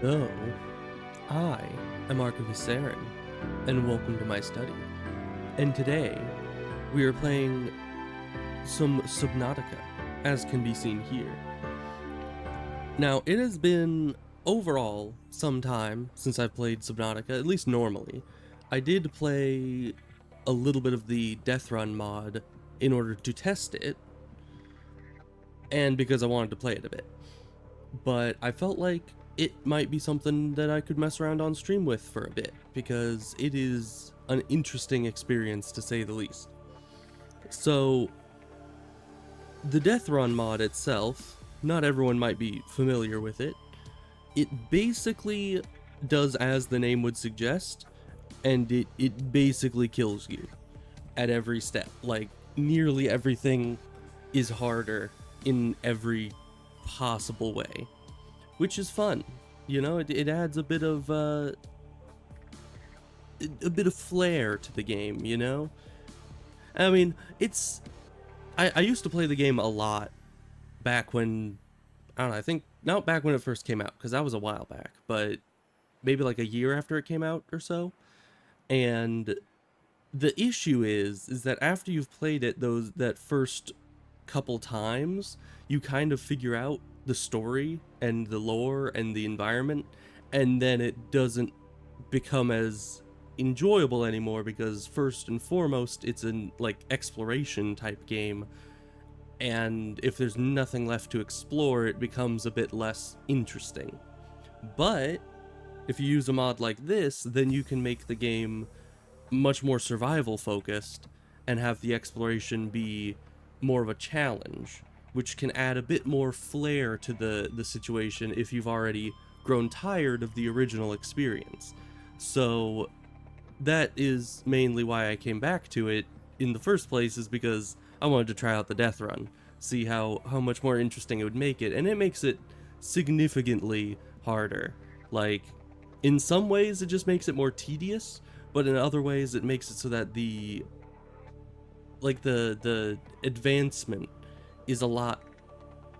So, I am Archivist Saren, and welcome to my study. And today, we are playing some Subnautica, as can be seen here. Now, it has been, overall, some time since I've played Subnautica, at least normally. I did play a little bit of the Deathrun mod in order to test it, and because I wanted to play it a bit. But I felt like it might be something that I could mess around on stream with for a bit, because it is an interesting experience to say the least. So, the Deathrun mod itself, not everyone might be familiar with it. It basically does as the name would suggest, and it basically kills you at every step. Like, nearly everything is harder in every possible way, which is fun. You know, it adds a bit of flair to the game, you know? I mean, I used to play the game a lot back when, I don't know, I think, not back when it first came out, because that was a while back, but maybe like a year after it came out or so. And the issue is that after you've played it that first couple times, you kind of figure out the story and the lore and the environment, and then it doesn't become as enjoyable anymore, because first and foremost it's an like exploration type game, and if there's nothing left to explore, it becomes a bit less interesting. But if you use a mod like this, then you can make the game much more survival focused and have the exploration be more of a challenge, which can add a bit more flair to the situation if you've already grown tired of the original experience. So that is mainly why I came back to it in the first place, is because I wanted to try out the Deathrun, see how much more interesting it would make it, and it makes it significantly harder. Like, in some ways it just makes it more tedious, but in other ways it makes it so that the advancement is a lot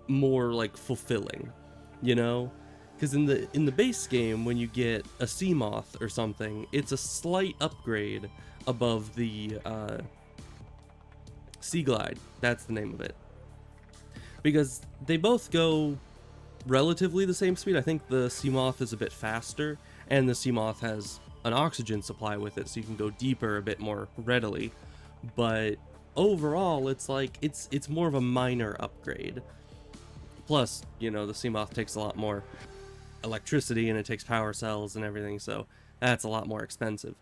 more like fulfilling, you know? Because in the base game, when you get a sea moth or something, it's a slight upgrade above the sea glide. That's the name of it. Because they both go relatively the same speed. I think the sea moth is a bit faster, and the sea moth has an oxygen supply with it, so you can go deeper a bit more readily. But overall, it's like it's more of a minor upgrade. Plus, you know, the sea moth takes a lot more electricity, and it takes power cells and everything, so that's a lot more expensive.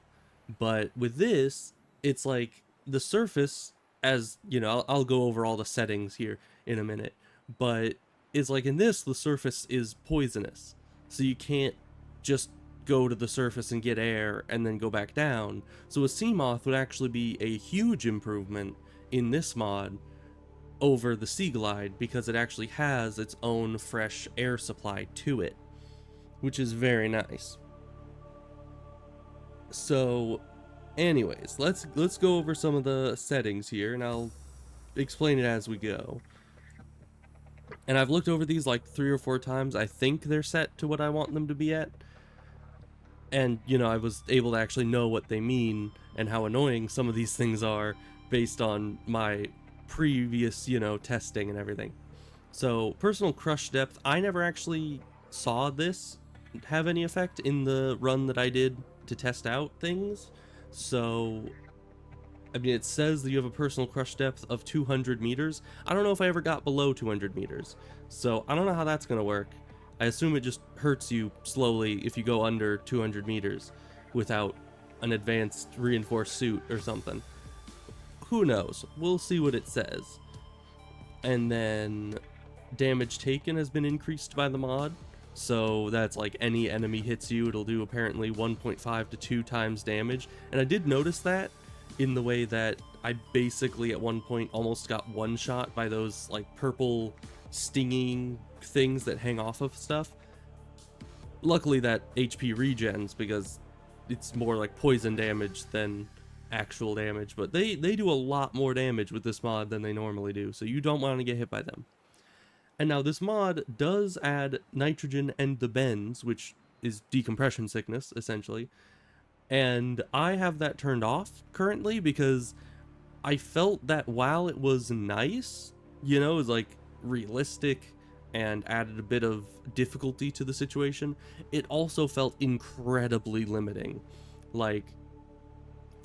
But with this, it's like the surface, as you know, I'll go over all the settings here in a minute, but it's like in this, the surface is poisonous, so you can't just go to the surface and get air and then go back down. So a sea moth would actually be a huge improvement in this mod over the sea glide, because it actually has its own fresh air supply to it, which is very nice. So anyways, let's go over some of the settings here, and I'll explain it as we go. And I've looked over these like 3 or 4 times. I think they're set to what I want them to be at. And, you know, I was able to actually know what they mean and how annoying some of these things are based on my previous, you know, testing and everything. So, personal crush depth, I never actually saw this have any effect in the run that I did to test out things. So, I mean, it says that you have a personal crush depth of 200 meters. I don't know if I ever got below 200 meters. So, I don't know how that's going to work. I assume it just hurts you slowly if you go under 200 meters without an advanced reinforced suit or something. Who knows? We'll see what it says. And then damage taken has been increased by the mod. So that's like any enemy hits you, it'll do apparently 1.5 to 2 times damage. And I did notice that in the way that I basically at one point almost got one shot by those like purple stinging things that hang off of stuff. Luckily that HP regens, because it's more like poison damage than actual damage, but they do a lot more damage with this mod than they normally do, so you don't want to get hit by them. And now this mod does add nitrogen and the bends, which is decompression sickness, essentially. And I have that turned off currently because I felt that while it was nice, you know, it was like realistic and added a bit of difficulty to the situation, it also felt incredibly limiting. Like,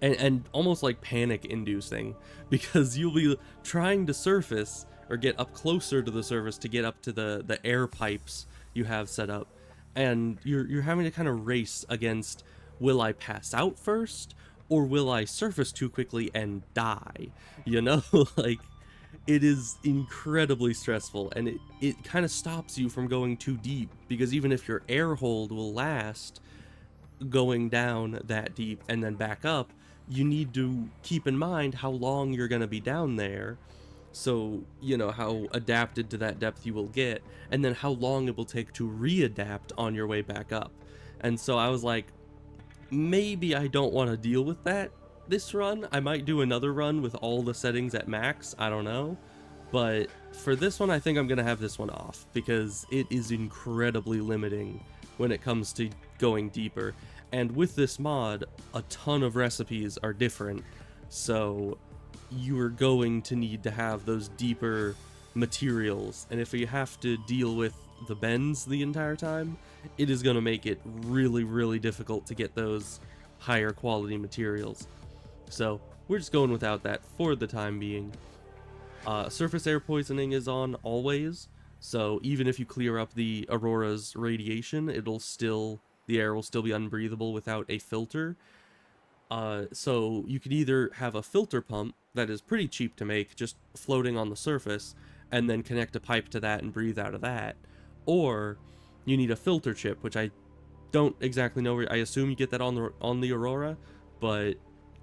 and almost like panic inducing, because you'll be trying to surface or get up closer to the surface to get up to the air pipes you have set up, and you're having to kind of race against, will I pass out first or will I surface too quickly and die, you know? Like, it is incredibly stressful, and it kind of stops you from going too deep, because even if your air hold will last going down that deep and then back up, you need to keep in mind how long you're going to be down there, so you know how adapted to that depth you will get, and then how long it will take to readapt on your way back up. And so I was like, maybe I don't want to deal with that this run. I might do another run with all the settings at max, I don't know. But for this one, I think I'm going to have this one off, because it is incredibly limiting when it comes to going deeper. And with this mod, a ton of recipes are different, so you are going to need to have those deeper materials. And if you have to deal with the bends the entire time, it is going to make it really, really difficult to get those higher quality materials. So we're just going without that for the time being. Surface air poisoning is on always, so even if you clear up the Aurora's radiation, the air will still be unbreathable without a filter. So you can either have a filter pump that is pretty cheap to make, just floating on the surface, and then connect a pipe to that and breathe out of that, or you need a filter chip, which I don't exactly know. I assume you get that on the Aurora, but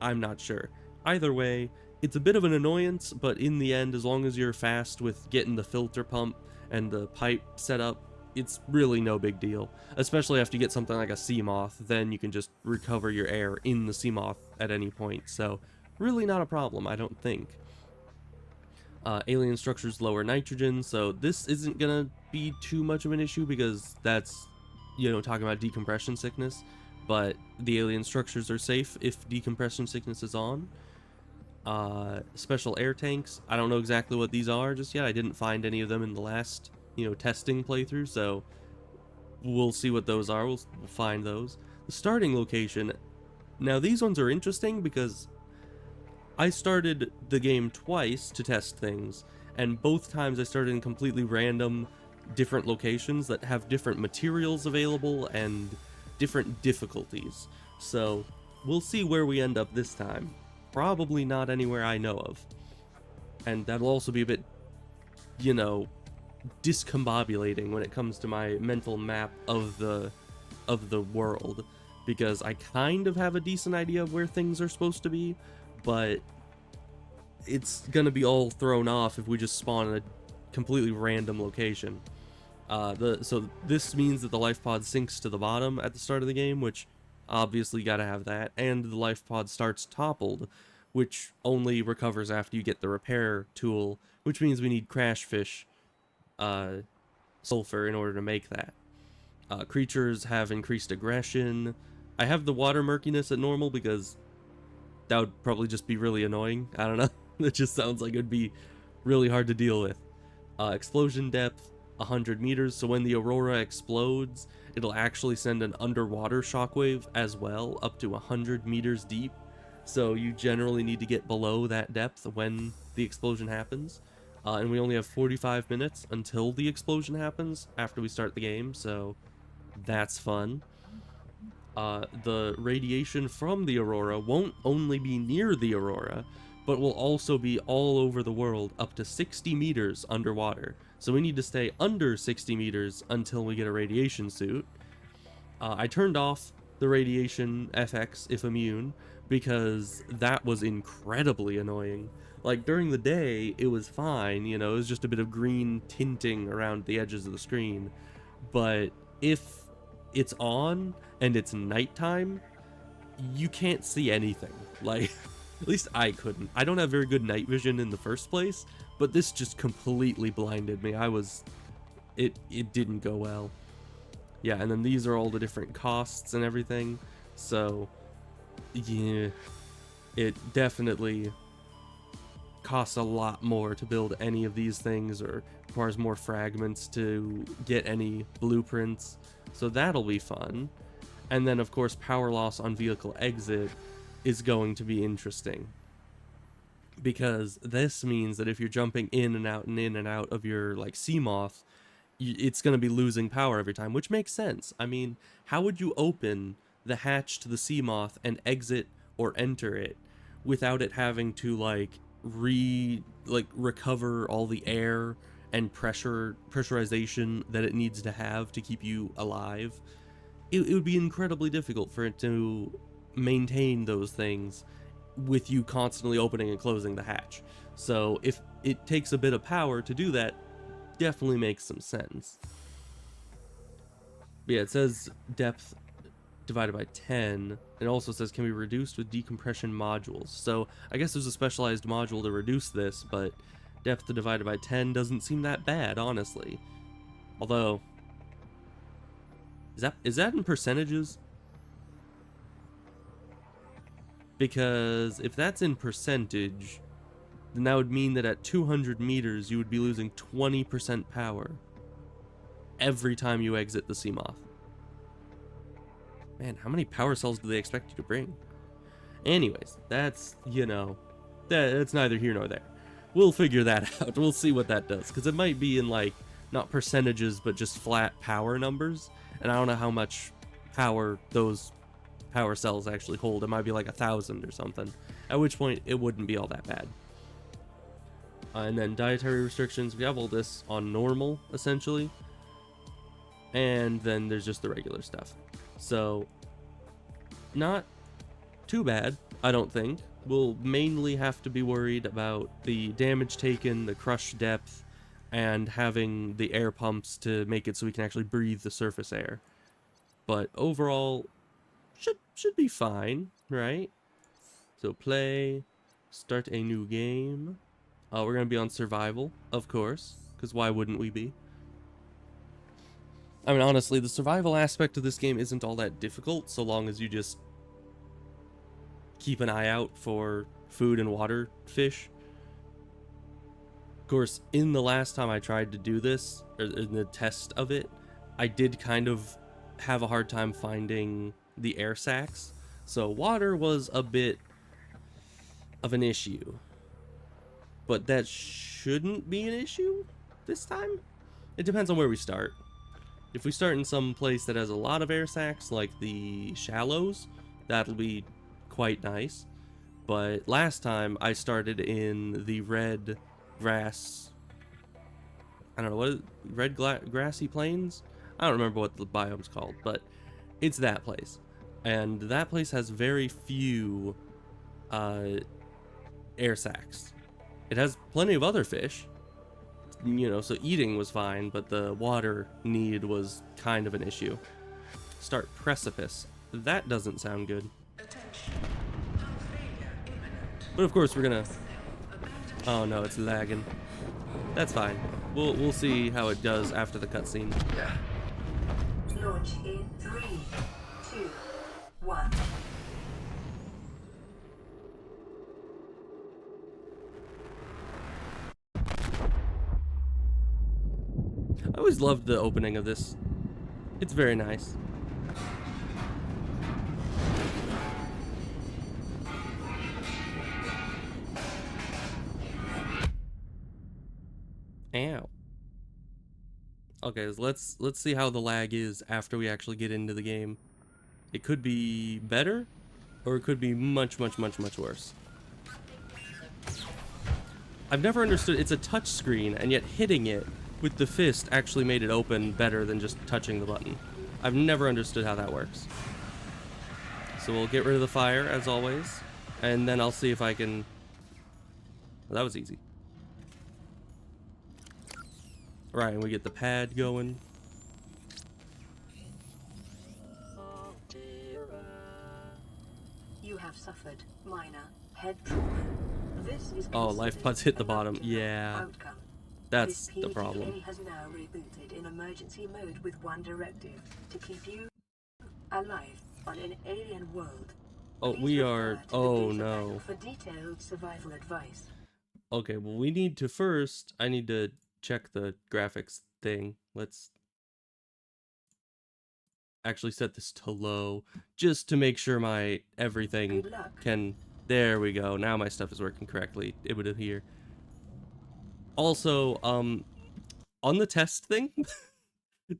I'm not sure. Either way, it's a bit of an annoyance, but in the end, as long as you're fast with getting the filter pump and the pipe set up, it's really no big deal. Especially after you get something like a Seamoth, then you can just recover your air in the Seamoth at any point, so really not a problem, I don't think. Alien structures lower nitrogen, so this isn't gonna be too much of an issue, because that's, you know, talking about decompression sickness, but the alien structures are safe if decompression sickness is on. Special air tanks, I don't know exactly what these are just yet. I didn't find any of them in the last, you know, testing playthrough, so we'll see what those are. We'll find those. The starting location, now these ones are interesting because I started the game twice to test things, and both times I started in completely random different locations that have different materials available and different difficulties. So we'll see where we end up this time. Probably not anywhere I know of. And that'll also be a bit, you know, discombobulating when it comes to my mental map of the world, because I kind of have a decent idea of where things are supposed to be, but it's gonna be all thrown off if we just spawn in a completely random location. So this means that the life pod sinks to the bottom at the start of the game, which obviously gotta have that, and the life pod starts toppled, which only recovers after you get the repair tool, which means we need crash fish sulfur in order to make that. Creatures have increased aggression. I have the water murkiness at normal because that would probably just be really annoying. I don't know. It just sounds like it would be really hard to deal with. Explosion depth, 100 meters, so when the Aurora explodes, it'll actually send an underwater shockwave as well, up to 100 meters deep. So you generally need to get below that depth when the explosion happens. And we only have 45 minutes until the explosion happens after we start the game, so that's fun. The radiation from the Aurora won't only be near the Aurora, but will also be all over the world up to 60 meters underwater. So we need to stay under 60 meters until we get a radiation suit. I turned off the radiation FX if immune, because that was incredibly annoying. Like, during the day, it was fine, you know, it was just a bit of green tinting around the edges of the screen. But if it's on and it's nighttime, you can't see anything. Like, at least I couldn't. I don't have very good night vision in the first place, but this just completely blinded me. It didn't go well. Yeah, and then these are all the different costs and everything. So, yeah, it definitely costs a lot more to build any of these things, or requires more fragments to get any blueprints. So that'll be fun. And then, of course, power loss on vehicle exit is going to be interesting, because this means that if you're jumping in and out and in and out of your like Seamoth, it's going to be losing power every time, which makes sense. I mean, how would you open the hatch to the Seamoth and exit or enter it without it having to recover all the air and pressurization that it needs to have to keep you alive? It would be incredibly difficult for it to maintain those things with you constantly opening and closing the hatch. So if it takes a bit of power to do that, definitely makes some sense. But yeah, it says depth divided by 10. It also says can be reduced with decompression modules. So I guess there's a specialized module to reduce this, but depth divided by 10 doesn't seem that bad, honestly. Although, is that in percentages? Because if that's in percentage, then that would mean that at 200 meters you would be losing 20% power every time you exit the Seamoth. Man, how many power cells do they expect you to bring? Anyways, that's, that's neither here nor there. We'll figure that out. We'll see what that does, because it might be in, like, not percentages, but just flat power numbers, and I don't know how much power those power cells actually hold. It might be like 1,000 or something, at which point it wouldn't be all that bad. And then dietary restrictions, we have all this on normal, essentially. And then there's just the regular stuff. So, not too bad, I don't think. We'll mainly have to be worried about the damage taken, the crush depth, and having the air pumps to make it so we can actually breathe the surface air. But overall, should be fine, right? So play, start a new game. We're going to be on survival, of course, because why wouldn't we be? I mean, honestly, the survival aspect of this game isn't all that difficult, so long as you just keep an eye out for food and water fish. Of course, in the last time I tried to do this, or in the test of it, I did kind of have a hard time finding the air sacs, so water was a bit of an issue. But that shouldn't be an issue this time. It depends on where we start. If we start in some place that has a lot of air sacs, like the shallows, that'll be quite nice. But last time I started in the red grass, I don't know, what, red grassy plains? I don't remember what the biome's called, but it's that place. And that place has very few air sacs. It has plenty of other fish, so eating was fine, but the water need was kind of an issue. Start precipice. That doesn't sound good. But of course we're gonna... Oh no, it's lagging. That's fine. We'll see how it does after the cutscene. Launch in 3, 2, 1. I always loved the opening of this. It's very nice. Ow. Okay, so let's see how the lag is after we actually get into the game. It could be better, or it could be much worse. I've never understood, it's a touch screen, and yet hitting it with the fist actually made it open better than just touching the button. I've never understood how that works. So we'll get rid of the fire, as always, and then I'll see if I can... Well, that was easy. Right, and we get the pad going. You have suffered minor head trauma. This is Oh, life pods hit the bottom. Yeah. Outcome. That's This the problem. PGA has now rebooted in emergency mode with one directive: to keep you alive on an alien world. Oh, Please we refer are... to the Oh, data panel no. for detailed survival advice. Okay, well, we need to first... I need to check the graphics thing. Let's actually set this to low, just to make sure my everything Good luck. can... There we go. Now my stuff is working correctly. It would appear. Also, on the test thing,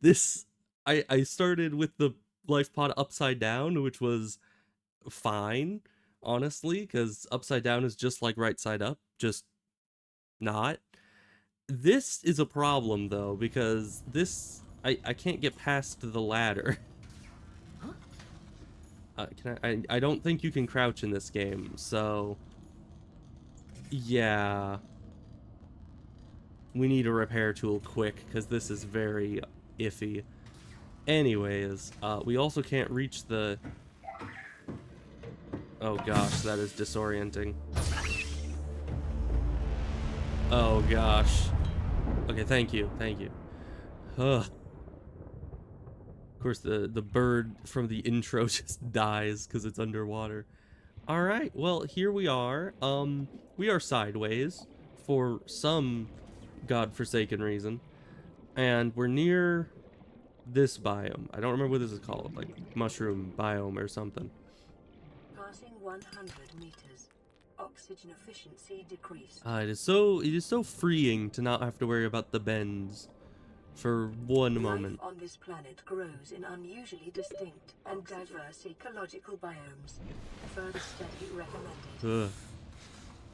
this... I started with the life pod upside down, which was fine, honestly, because upside down is just like right side up, just not. This is a problem, though, because this... I can't get past the ladder. I don't think you can crouch in this game, so... Yeah. We need a repair tool quick, because this is very iffy. Anyways, we also can't reach the... Oh gosh, that is disorienting. Oh gosh. Okay, thank you, thank you. Ugh. Of course, the bird from the intro just dies because it's underwater. All right, well, here we are. We are sideways for some godforsaken reason, and we're near this biome. I don't remember what this is called, like mushroom biome or something. Passing 100 meters. Oxygen efficiency decreased. It is so freeing to not have to worry about the bends for one moment. Life on this planet grows in unusually distinct and diverse ecological biomes. Further study recommended. Ugh.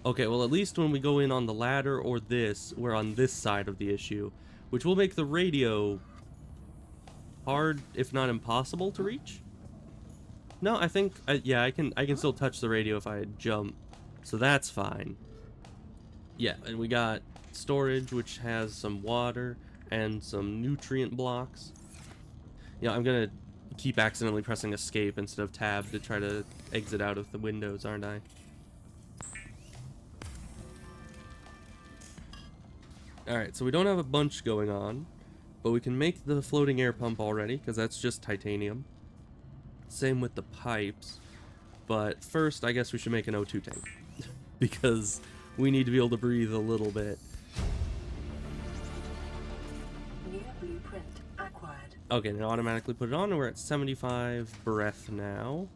Okay, well, at least when we go in on the ladder or this, we're on this side of the issue, which will make the radio hard, if not impossible, to reach. No, I think, yeah, I can still touch the radio if I jump, so that's fine. Yeah, and we got storage, which has some water and some nutrient blocks. Yeah, I'm gonna keep accidentally pressing escape instead of tab to try to exit out of the windows, aren't I? Alright, so we don't have a bunch going on, but we can make the floating air pump already, because that's just titanium. Same with the pipes. But first, I guess we should make an O2 tank, because we need to be able to breathe a little bit. New blueprint acquired. Okay, now automatically put it on, and we're at 75 breath now.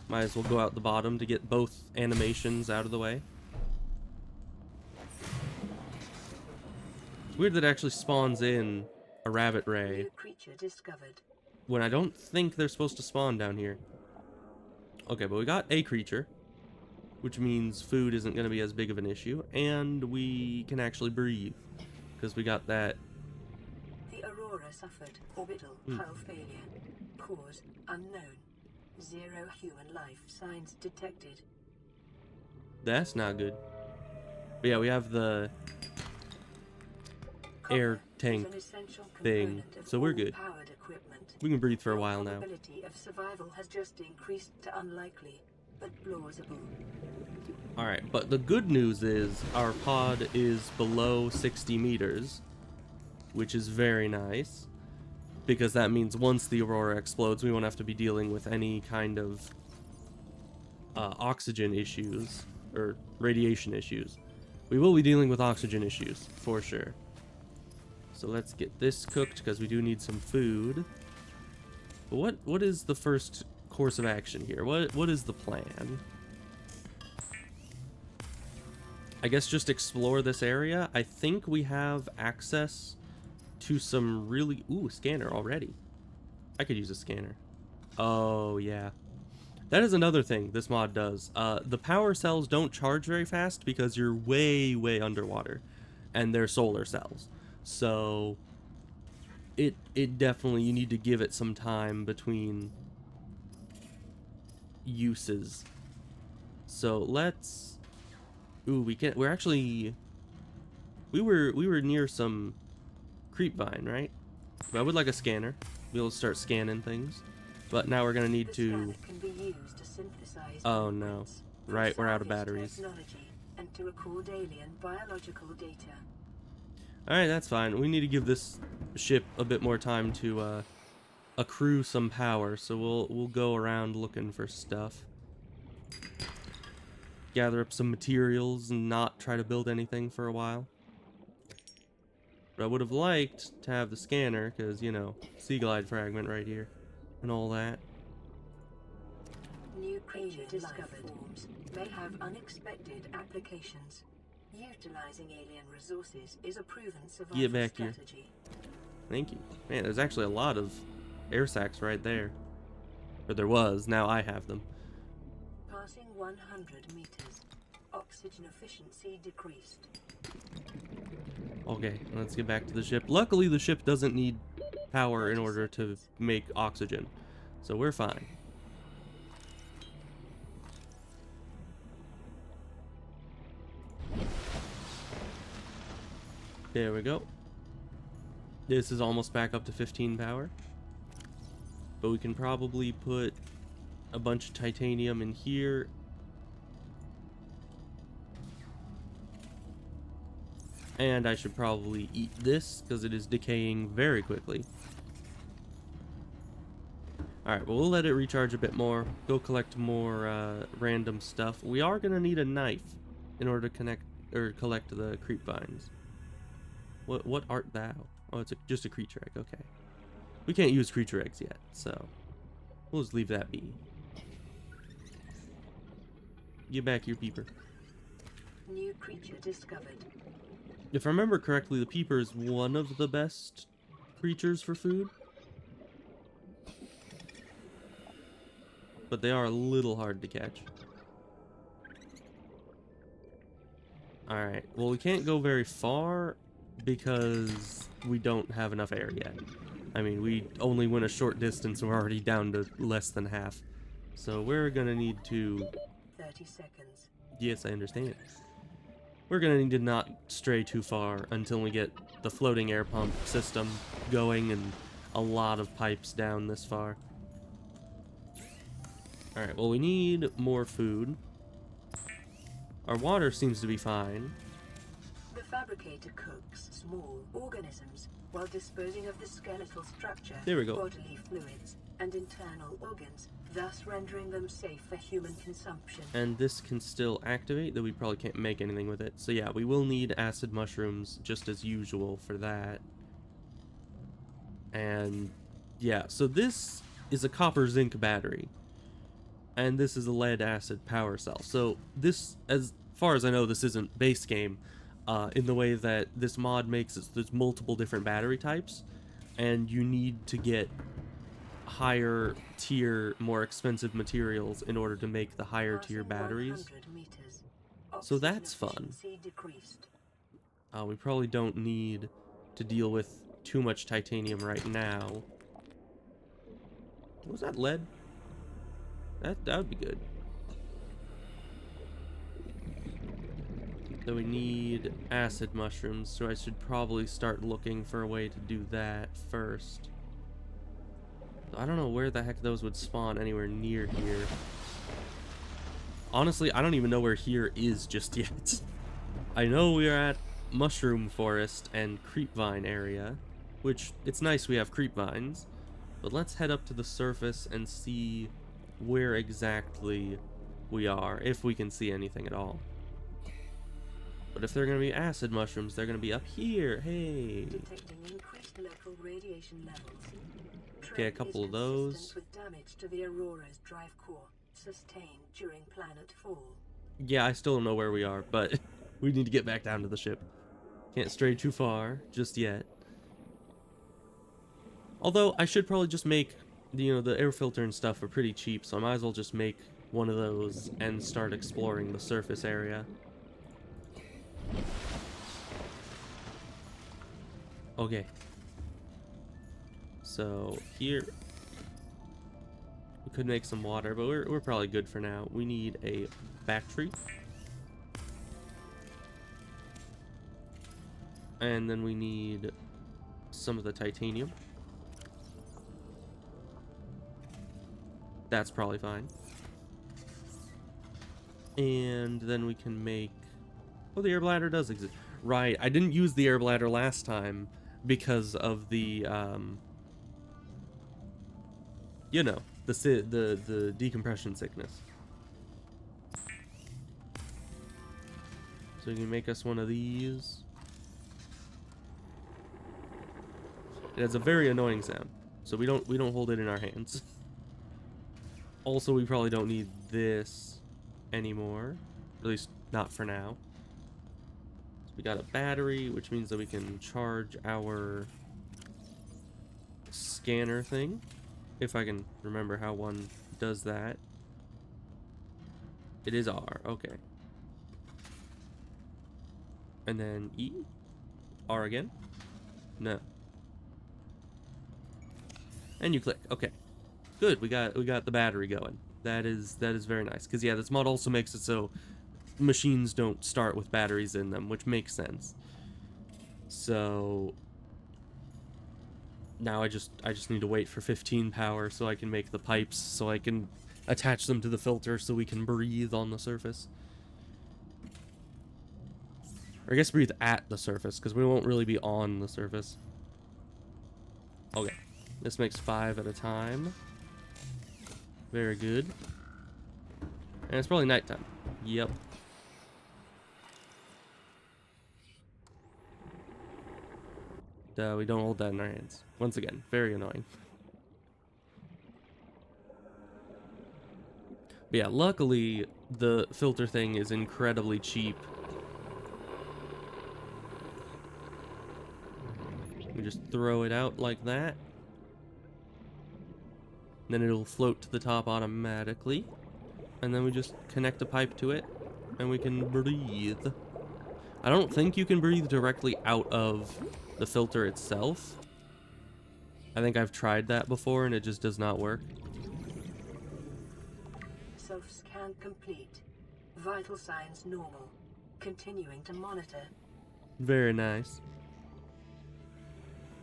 Might as well go out the bottom to get both animations out of the way. It's weird that it actually spawns in a rabbit ray New creature discovered. when I don't think they're supposed to spawn down here. Okay, but we got a creature, which means food isn't going to be as big of an issue, and we can actually breathe, because we got that. The Aurora suffered orbital hull failure. Cause unknown. 0 human life signs detected. That's not good. But yeah, we have the air Copper tank is an essential thing, component of so we're all good. powered equipment. We can breathe for a Your while now. probability of survival has just increased to unlikely, but plausible. Alright, but the good news is our pod is below 60 meters, which is very nice, because that means once the Aurora explodes, we won't have to be dealing with any kind of oxygen issues, or radiation issues. We will be dealing with oxygen issues, for sure. So let's get this cooked, because we do need some food. But what is the first course of action here? What is the plan? I guess just explore this area. I think we have access to some really... Ooh, scanner already. I could use a scanner. Oh, yeah. That is another thing this mod does. The power cells don't charge very fast because you're way, way underwater. And they're solar cells. So it definitely, you need to give it some time between uses. So let's... Ooh, we're actually... We were near some creep vine, right? But I would like a scanner. Be able to start scanning things. But now we're gonna need to... Can be used to synthesize Oh no. blueprints, Right, we're out of salvage batteries. technology, and to record alien biological data. Alright, that's fine. We need to give this ship a bit more time to accrue some power, so we'll go around looking for stuff. Gather up some materials and not try to build anything for a while. But I would have liked to have the scanner, because, you know, sea glide fragment right here and all that. New creature discovered forms may have unexpected applications. Utilizing alien resources is a proven survival Get back here. strategy. Thank you. Man, there's actually a lot of air sacs right there. Or there was, now I have them. Passing 100 meters. Oxygen efficiency decreased. Okay, let's get back to the ship. Luckily, the ship doesn't need power in order to make oxygen, so we're fine. There we go. This is almost back up to 15 power. But we can probably put a bunch of titanium in here. And I should probably eat this, because it is decaying very quickly. Alright, well, we'll let it recharge a bit more. Go collect more random stuff. We are going to need a knife in order to collect the creep vines. What art thou? Oh, it's just a creature egg. Okay. We can't use creature eggs yet, so we'll just leave that be. Get back here, peeper. New creature discovered. If I remember correctly, the peeper is one of the best creatures for food. But they are a little hard to catch. Alright, well, we can't go very far because we don't have enough air yet. I mean, we only went a short distance and we're already down to less than half. So we're gonna need to... 30 seconds. Yes, I understand. We're gonna need to not stray too far until we get the floating air pump system going and a lot of pipes down this far. Alright, well, we need more food. Our water seems to be fine. The fabricator cooks small organisms while disposing of the skeletal structure, There we go. bodily fluids, and internal organs, thus rendering them safe for human consumption. And this can still activate, though we probably can't make anything with it. So yeah, we will need acid mushrooms just as usual for that. And yeah, so this is a copper zinc battery. And this is a lead acid power cell. So this, as far as I know, this isn't base game. In the way that this mod makes it, there's multiple different battery types, and you need to get higher tier, more expensive materials in order to make the higher tier batteries. Meters. So that's fun. We probably don't need to deal with too much titanium right now. Was that lead? That would be good. So we need acid mushrooms, so I should probably start looking for a way to do that first. I don't know where the heck those would spawn anywhere near here. Honestly, I don't even know where here is just yet. I know we are at Mushroom Forest and Creepvine area, which it's nice we have creep vines, but let's head up to the surface and see where exactly we are, if we can see anything at all. But if they're going to be acid mushrooms, they're going to be up here. Hey. Detecting increased local radiation levels. Okay, a couple of those. With damage to the Aurora's drive core sustained during planet fall. Yeah, I still don't know where we are, but we need to get back down to the ship. Can't stray too far just yet. Although I should probably just make, you know, the air filter and stuff are pretty cheap, so I might as well just make one of those and start exploring the surface area. Okay. So here we could make some water, but we're probably good for now. We need a battery. And then we need some of the titanium. That's probably fine. And then we can make... Oh, the air bladder does exist. Right, I didn't use the air bladder last time because of the, you know, the decompression sickness. So you can make us one of these. It has a very annoying sound, so we don't hold it in our hands. Also, we probably don't need this anymore, at least not for now. So we got a battery, which means that we can charge our scanner thing, if I can remember how one does that. It is R, okay. And then E, R again, no. And you click, okay. Good, we got the battery going. That is very nice. Because yeah, this mod also makes it so machines don't start with batteries in them, which makes sense. So now I just need to wait for 15 power so I can make the pipes, so I can attach them to the filter so we can breathe on the surface. Or I guess breathe at the surface, because we won't really be on the surface. Okay, this makes 5 at a time. Very good. And it's probably nighttime. Yep. We don't hold that in our hands. Once again, very annoying. But yeah, luckily, the filter thing is incredibly cheap. We just throw it out like that. Then it'll float to the top automatically. And then we just connect a pipe to it, and we can breathe. I don't think you can breathe directly out of the filter itself. I think I've tried that before, and it just does not work. Self-scan complete. Vital signs normal. Continuing to monitor. Very nice.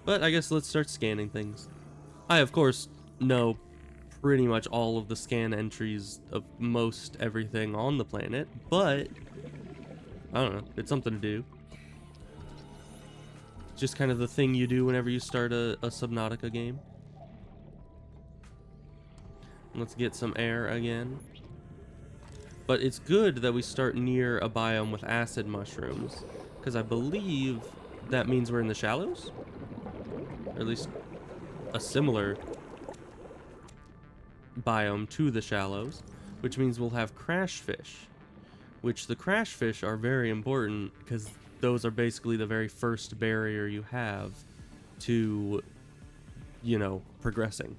But I guess let's start scanning things. I, of course, know pretty much all of the scan entries of most everything on the planet, but I don't know, it's something to do. It's just kind of the thing you do whenever you start a Subnautica game. Let's get some air again. But it's good that we start near a biome with acid mushrooms, because I believe that means we're in the shallows? Or at least a similar biome to the shallows, which means we'll have crash fish, which the crash fish are very important because those are basically the very first barrier you have to, you know, progressing.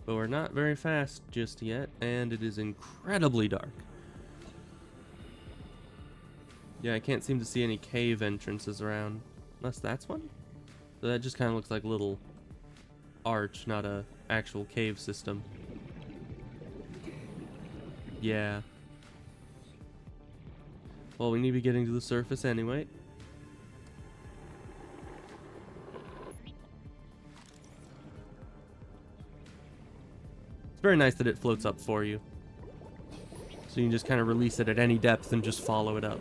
But we're not very fast just yet, and it is incredibly dark. Yeah, I can't seem to see any cave entrances around, unless that's one? So that just kind of looks like a little arch, not a actual cave system. Yeah. Well, we need to be getting to the surface anyway. It's very nice that it floats up for you. So you can just kind of release it at any depth and just follow it up.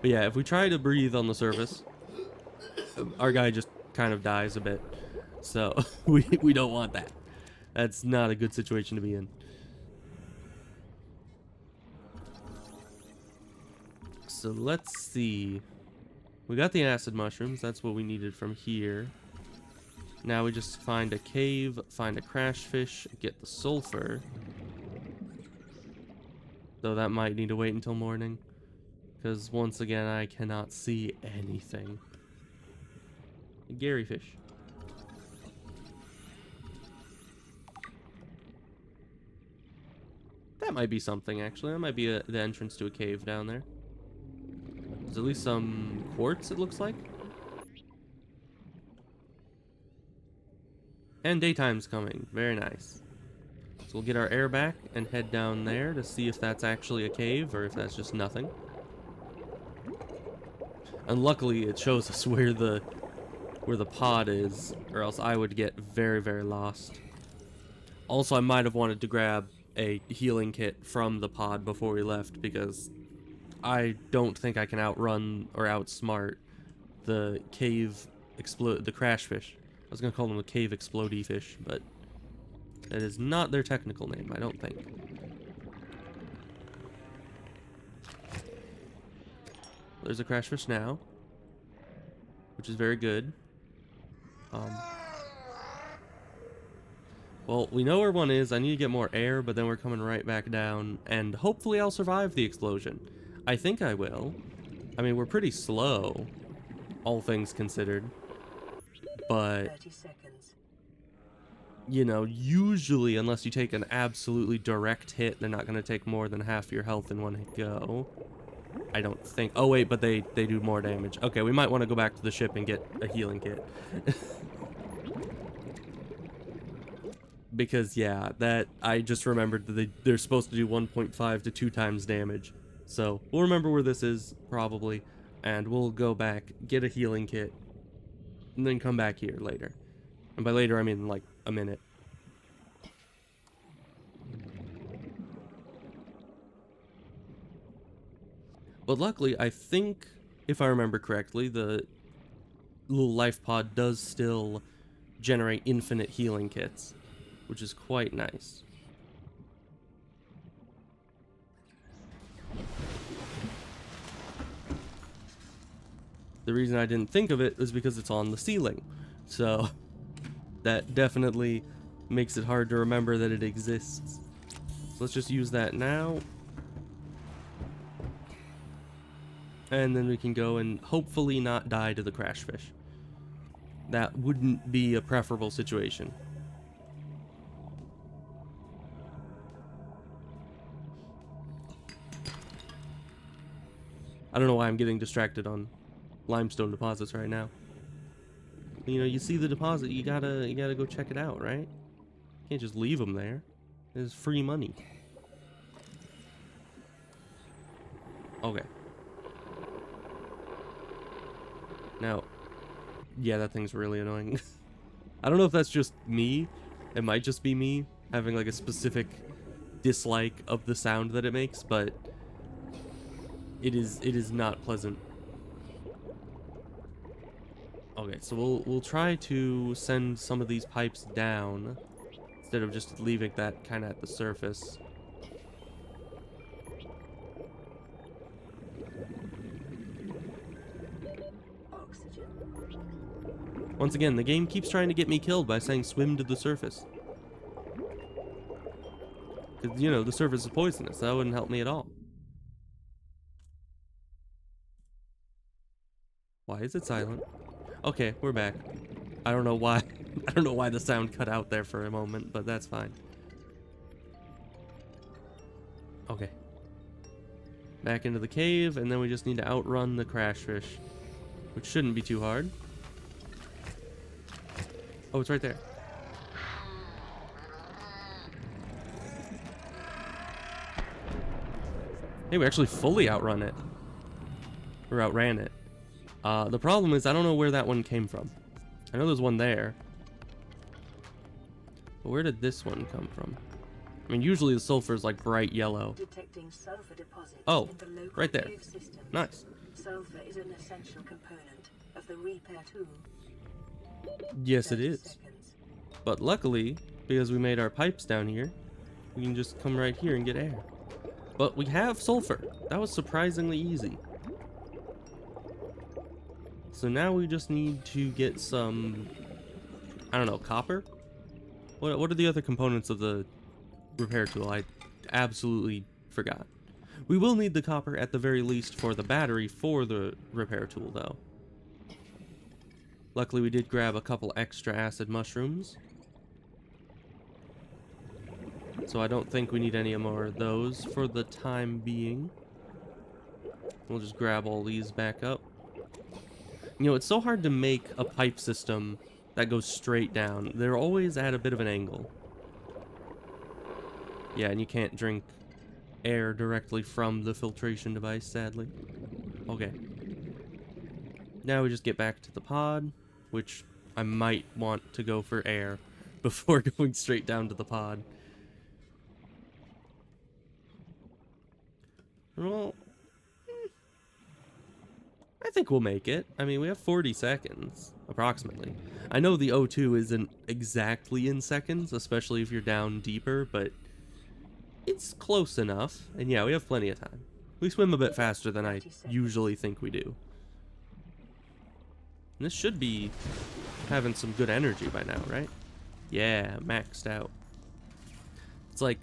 But yeah, if we try to breathe on the surface, our guy just kind of dies a bit. So we don't want that. That's not a good situation to be in. So let's see. We got the acid mushrooms. That's what we needed from here. Now we just find a cave, find a crash fish, get the sulfur. Though that might need to wait until morning. Because once again, I cannot see anything. Gary fish. That might be something, actually. That might be the entrance to a cave down there. There's at least some quartz, it looks like. And daytime's coming. Very nice. So we'll get our air back and head down there to see if that's actually a cave or if that's just nothing. And luckily it shows us where the pod is, or else I would get very, very lost. Also, I might have wanted to grab a healing kit from the pod before we left, because I don't think I can outrun or outsmart the the crash fish. I was gonna call them the cave explodey fish, but that is not their technical name, I don't think. There's a crash fish now, which is very good. Well, we know where one is. I need to get more air, but then we're coming right back down, and hopefully I'll survive the explosion. I think I will. I mean, we're pretty slow, all things considered. But 30 seconds. you know, usually, unless you take an absolutely direct hit, they're not going to take more than half your health in one go. I don't think. Oh, wait, but they do more damage. Okay, we might want to go back to the ship and get a healing kit. Because, yeah, that I just remembered that they're supposed to do 1.5 to 2 times damage. So, we'll remember where this is, probably, and we'll go back, get a healing kit, and then come back here later. And by later, I mean, like, a minute. But luckily, I think, if I remember correctly, the little life pod does still generate infinite healing kits, which is quite nice. The reason I didn't think of it is because it's on the ceiling, so that definitely makes it hard to remember that it exists. So let's just use that now. And then we can go and hopefully not die to the crash fish. That wouldn't be a preferable situation. I don't know why I'm getting distracted on limestone deposits right now. You know, you see the deposit, you gotta go check it out, right? You can't just leave them there. It's free money. Okay. Now, yeah, that thing's really annoying. I don't know if that's just me. It might just be me having like a specific dislike of the sound that it makes, but it is not pleasant. Okay, so we'll try to send some of these pipes down instead of just leaving that kind of at the surface. Oxygen. Once again, the game keeps trying to get me killed by saying swim to the surface. Because, you know, the surface is poisonous. That wouldn't help me at all. Why is it silent? Okay, we're back. I don't know why. I don't know why the sound cut out there for a moment, but that's fine. Okay. Back into the cave, and then we just need to outrun the crash fish, which shouldn't be too hard. Oh, it's right there. Hey, we actually fully outrun it. Or outran it. The problem is I don't know where that one came from. I know there's one there. But where did this one come from? I mean, usually the sulfur is like bright yellow. Detecting sulfur deposits Oh, in the local right there. cave systems. Nice. Sulfur is an essential component of the repair tool. Yes, it 30 is. seconds. But luckily, because we made our pipes down here, we can just come right here and get air. But we have sulfur. That was surprisingly easy. So now we just need to get some, I don't know, copper? What are the other components of the repair tool? I absolutely forgot. We will need the copper at the very least for the battery for the repair tool, though. Luckily, we did grab a couple extra acid mushrooms. So I don't think we need any more of those for the time being. We'll just grab all these back up. You know, it's so hard to make a pipe system that goes straight down. They're always at a bit of an angle. Yeah, and you can't drink air directly from the filtration device, sadly. Okay. Now we just get back to the pod, which I might want to go for air. before going straight down to the pod. Well, I think we'll make it. I mean, we have 40 seconds, approximately. I know the O2 isn't exactly in seconds, especially if you're down deeper, but it's close enough. And yeah, we have plenty of time. We swim a bit faster than I usually think we do. And this should be having some good energy by now, right? Yeah, maxed out. It's like,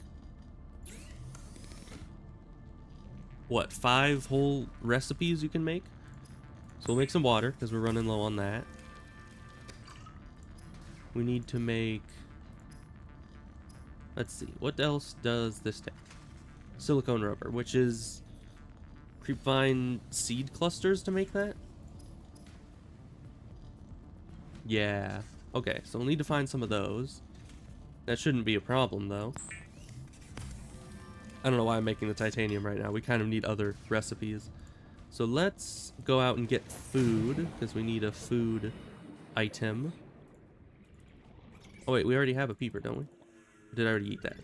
what, 5 whole recipes you can make? So we'll make some water, because we're running low on that. We need to make... Let's see, what else does this take? Silicone rubber, which is... Creepvine seed clusters to make that? Yeah. Okay, so we'll need to find some of those. That shouldn't be a problem, though. I don't know why I'm making the titanium right now. We kind of need other recipes. So let's go out and get food, because we need a food item. Oh wait, we already have a peeper, don't we? Or did I already eat that?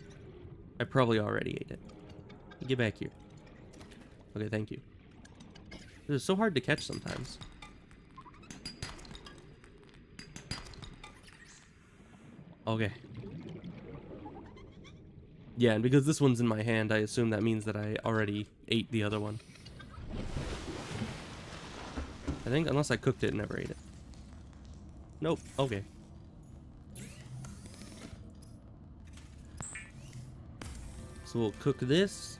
I probably already ate it. Get back here. Okay, thank you. This is so hard to catch sometimes. Okay. Yeah, and because this one's in my hand, I assume that means that I already ate the other one. I think, unless I cooked it and never ate it. Nope, okay. So we'll cook this.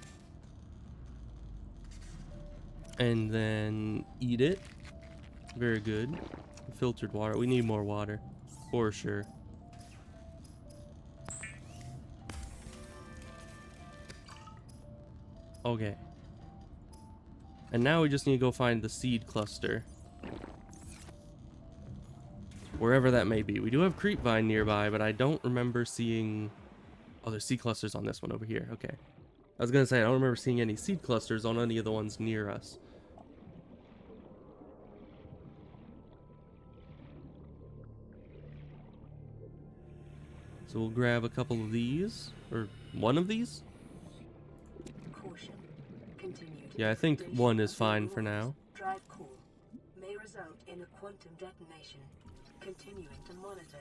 And then eat it. Very good. Filtered water. We need more water. For sure. Okay. And now we just need to go find the seed cluster. Wherever that may be. We do have creepvine nearby, but I don't remember seeing... Oh, there's seed clusters on this one over here. Okay. I was gonna say, I don't remember seeing any seed clusters on any of the ones near us. So we'll grab a couple of these. Or one of these? Caution. Continued. Yeah, I think one is fine for now. Drive core may result in a quantum detonation. Continuing to monitor.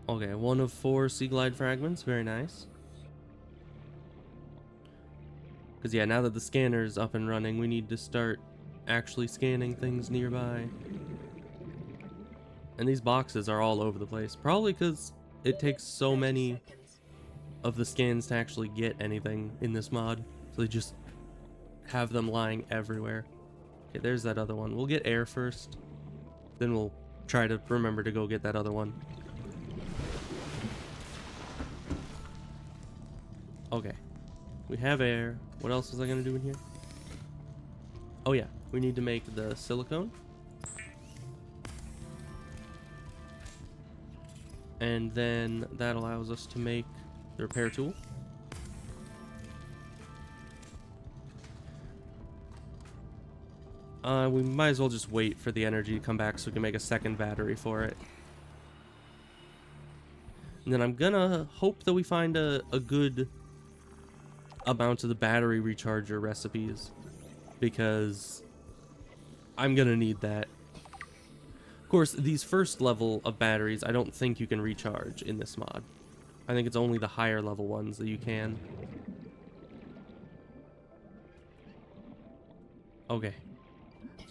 Okay, 1 of 4 sea glide fragments. Very nice. Because yeah, now that the scanner's up and running, we need to start actually scanning things nearby. And these boxes are all over the place. Probably because it takes so many of the scans to actually get anything in this mod. So they just have them lying everywhere. Okay, there's that other one. We'll get air first. Then we'll try to remember to go get that other one. Okay. We have air. What else was I going to do in here? Oh yeah, we need to make the silicone. And then that allows us to make the repair tool. We might as well just wait for the energy to come back so we can make a second battery for it. And then I'm gonna hope that we find a good amount of the battery recharger recipes, because I'm gonna need that. Of course, these first level of batteries, I don't think you can recharge in this mod. I think it's only the higher level ones that you can. Okay.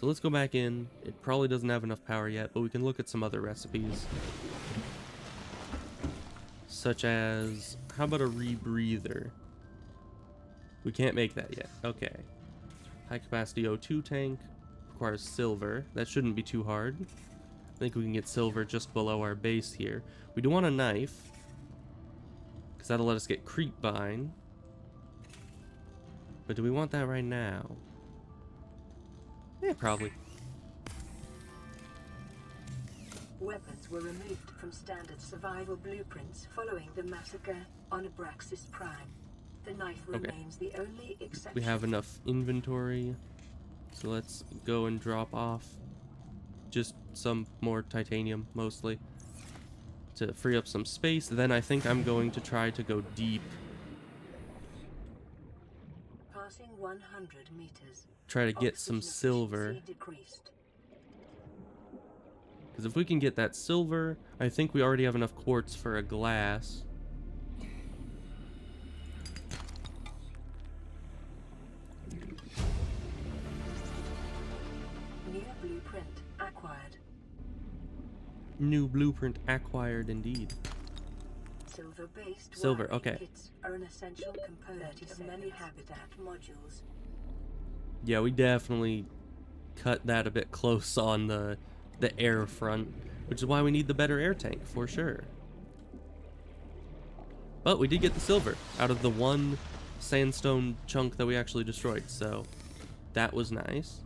So let's go back in. It probably doesn't have enough power yet, but we can look at some other recipes. Such as, how about a rebreather? We can't make that yet. Okay. High capacity O2 tank. Requires silver. That shouldn't be too hard. I think we can get silver just below our base here. We do want a knife, because that'll let us get creepvine. But do we want that right now? Yeah, probably. Weapons were removed from standard survival blueprints following the massacre on Abraxas Prime. The knife remains the only exception. We have enough inventory, so let's go and drop off just some more titanium, mostly. to free up some space. Then I think I'm going to try to go deep. Passing 100 meters. Try to get some Oxygen silver. efficiency decreased. Because if we can get that silver, I think we already have enough quartz for a glass. New blueprint acquired. New blueprint acquired indeed. Silver-based Silver, wiring okay. kits are an essential component of many habitat modules. Yeah, we definitely cut that a bit close on the air front, which is why we need the better air tank, for sure. But we did get the silver out of the one sandstone chunk that we actually destroyed, so that was nice.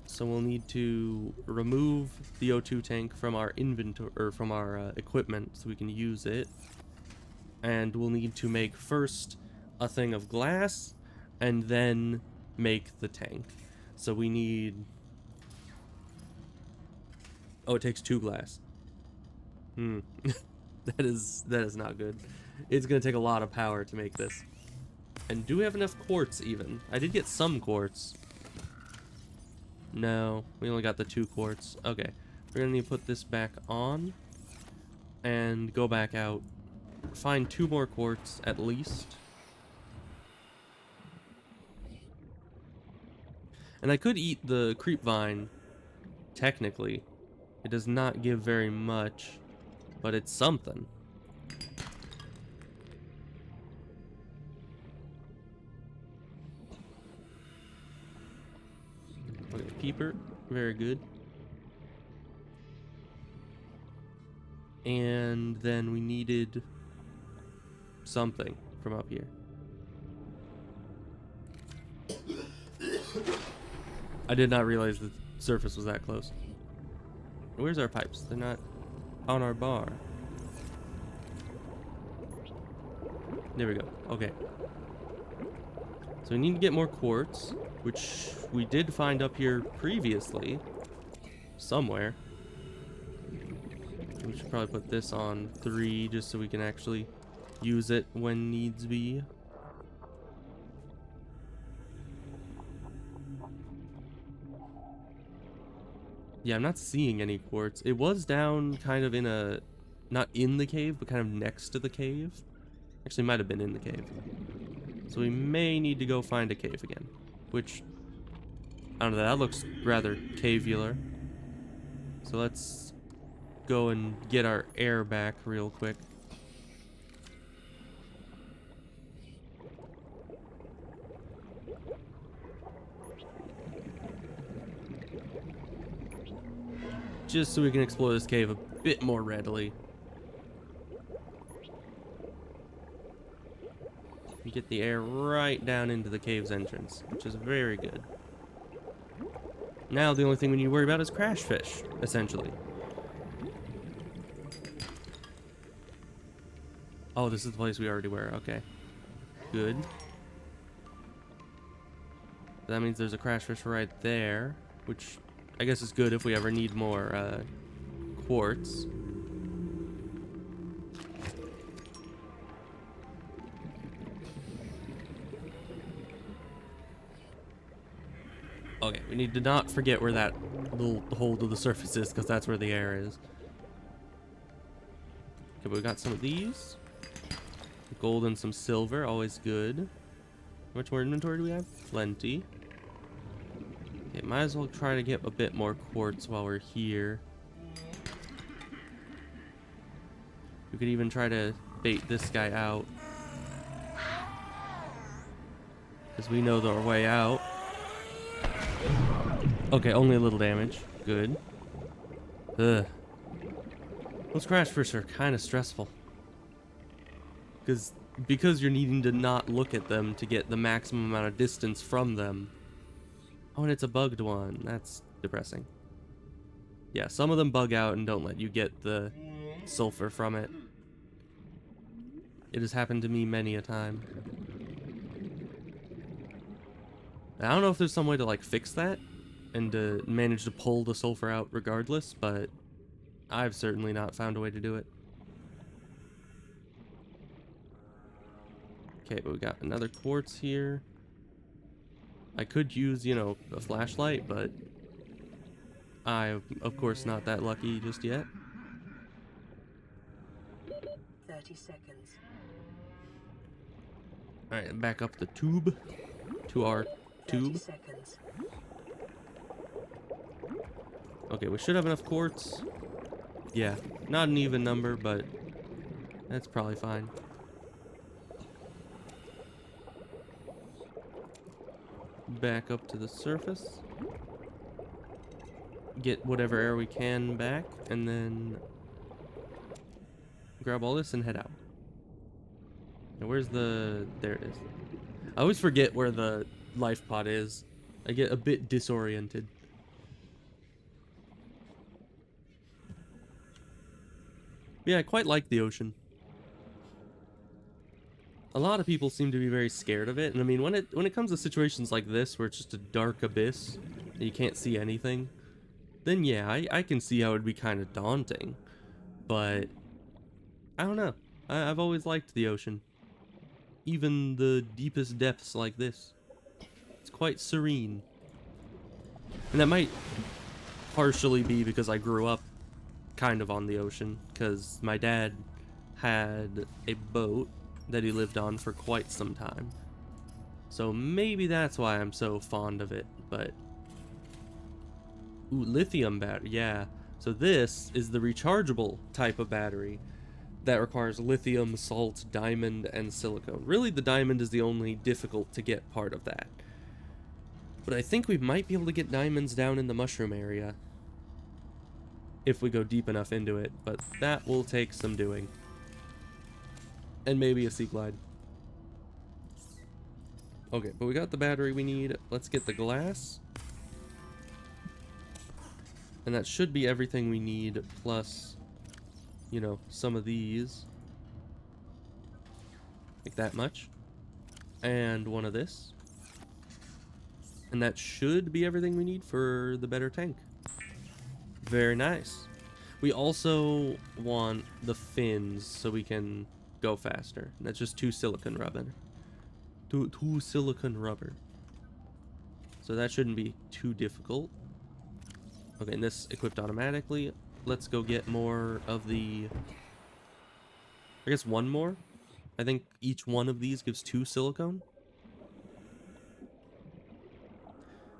So we'll need to remove the O2 tank from our inventory, or from our equipment, so we can use it. And we'll need to make first a thing of glass, and then make the tank. So we need... Oh, it takes 2 glass. that is not good. It's gonna take a lot of power to make this. And do we have enough quartz even? I did get some quartz. No, we only got the 2 quartz. Okay, we're gonna need to put this back on and go back out. Find 2 more quartz at least. And I could eat the creep vine, technically. It does not give very much, but it's something. Okay, peeper, very good. And then we needed something from up here. I did not realize the surface was that close. Where's our pipes? They're not on our bar. There we go. Okay. So we need to get more quartz, which we did find up here previously. Somewhere. We should probably put this on 3 just so we can actually use it when needs be. Yeah, I'm not seeing any quartz. It was down kind of in a... not in the cave, but kind of next to the cave. Actually, might have been in the cave. So we may need to go find a cave again. Which... I don't know, that looks rather cavular. So let's go and get our air back real quick. Just so we can explore this cave a bit more readily. We get the air right down into the cave's entrance, which is very good. Now the only thing we need to worry about is crash fish, essentially. Oh, this is the place we already were. Okay. Good. That means there's a crash fish right there, which I guess is good if we ever need more quartz. Okay, we need to not forget where that little hole to the surface is, because that's where the air is. Okay, we got some of these. Gold and some silver, always good. How much more inventory do we have? Plenty. Okay, might as well try to get a bit more quartz while we're here. We could even try to bait this guy out, because we know our way out. Okay, only a little damage. Good. Ugh. Those crash fish are kind of stressful. Because you're needing to not look at them to get the maximum amount of distance from them. Oh, and it's a bugged one. That's depressing. Yeah, some of them bug out and don't let you get the sulfur from it. It has happened to me many a time. I don't know if there's some way to like fix that and to manage to pull the sulfur out regardless, but I've certainly not found a way to do it. Okay, but we got another quartz here. I could use, you know, a flashlight, but I'm, of course, not that lucky just yet. 30 seconds. Alright, back up the tube to our 30 tube. seconds. Okay, we should have enough quartz. Yeah, not an even number, but that's probably fine. Back up to the surface. Get whatever air we can back, and then grab all this and head out. Now, where's the... There it is. I always forget where the life pod is. I get a bit disoriented. Yeah, I quite like the ocean. A lot of people seem to be very scared of it, and I mean, when it comes to situations like this, where it's just a dark abyss, and you can't see anything, then yeah, I can see how it'd be kind of daunting. But, I don't know. I've always liked the ocean. Even the deepest depths like this. It's quite serene. And that might partially be because I grew up kind of on the ocean, because my dad had a boat that he lived on for quite some time. So maybe that's why I'm so fond of it, but... Ooh, lithium battery, yeah. So this is the rechargeable type of battery that requires lithium, salt, diamond, and silicone. Really, the diamond is the only difficult to get part of that. But I think we might be able to get diamonds down in the mushroom area if we go deep enough into it, but that will take some doing. And maybe a sea glide. Okay, but we got the battery we need. Let's get the glass. And that should be everything we need, plus, you know, some of these. Like that much. And one of this. And that should be everything we need for the better tank. Very nice. We also want the fins so we can go faster. And that's just 2 silicon rubber. Two silicon rubber. So that shouldn't be too difficult. Okay, and this equipped automatically. Let's go get more of the... I guess one more? I think each one of these gives 2 silicone.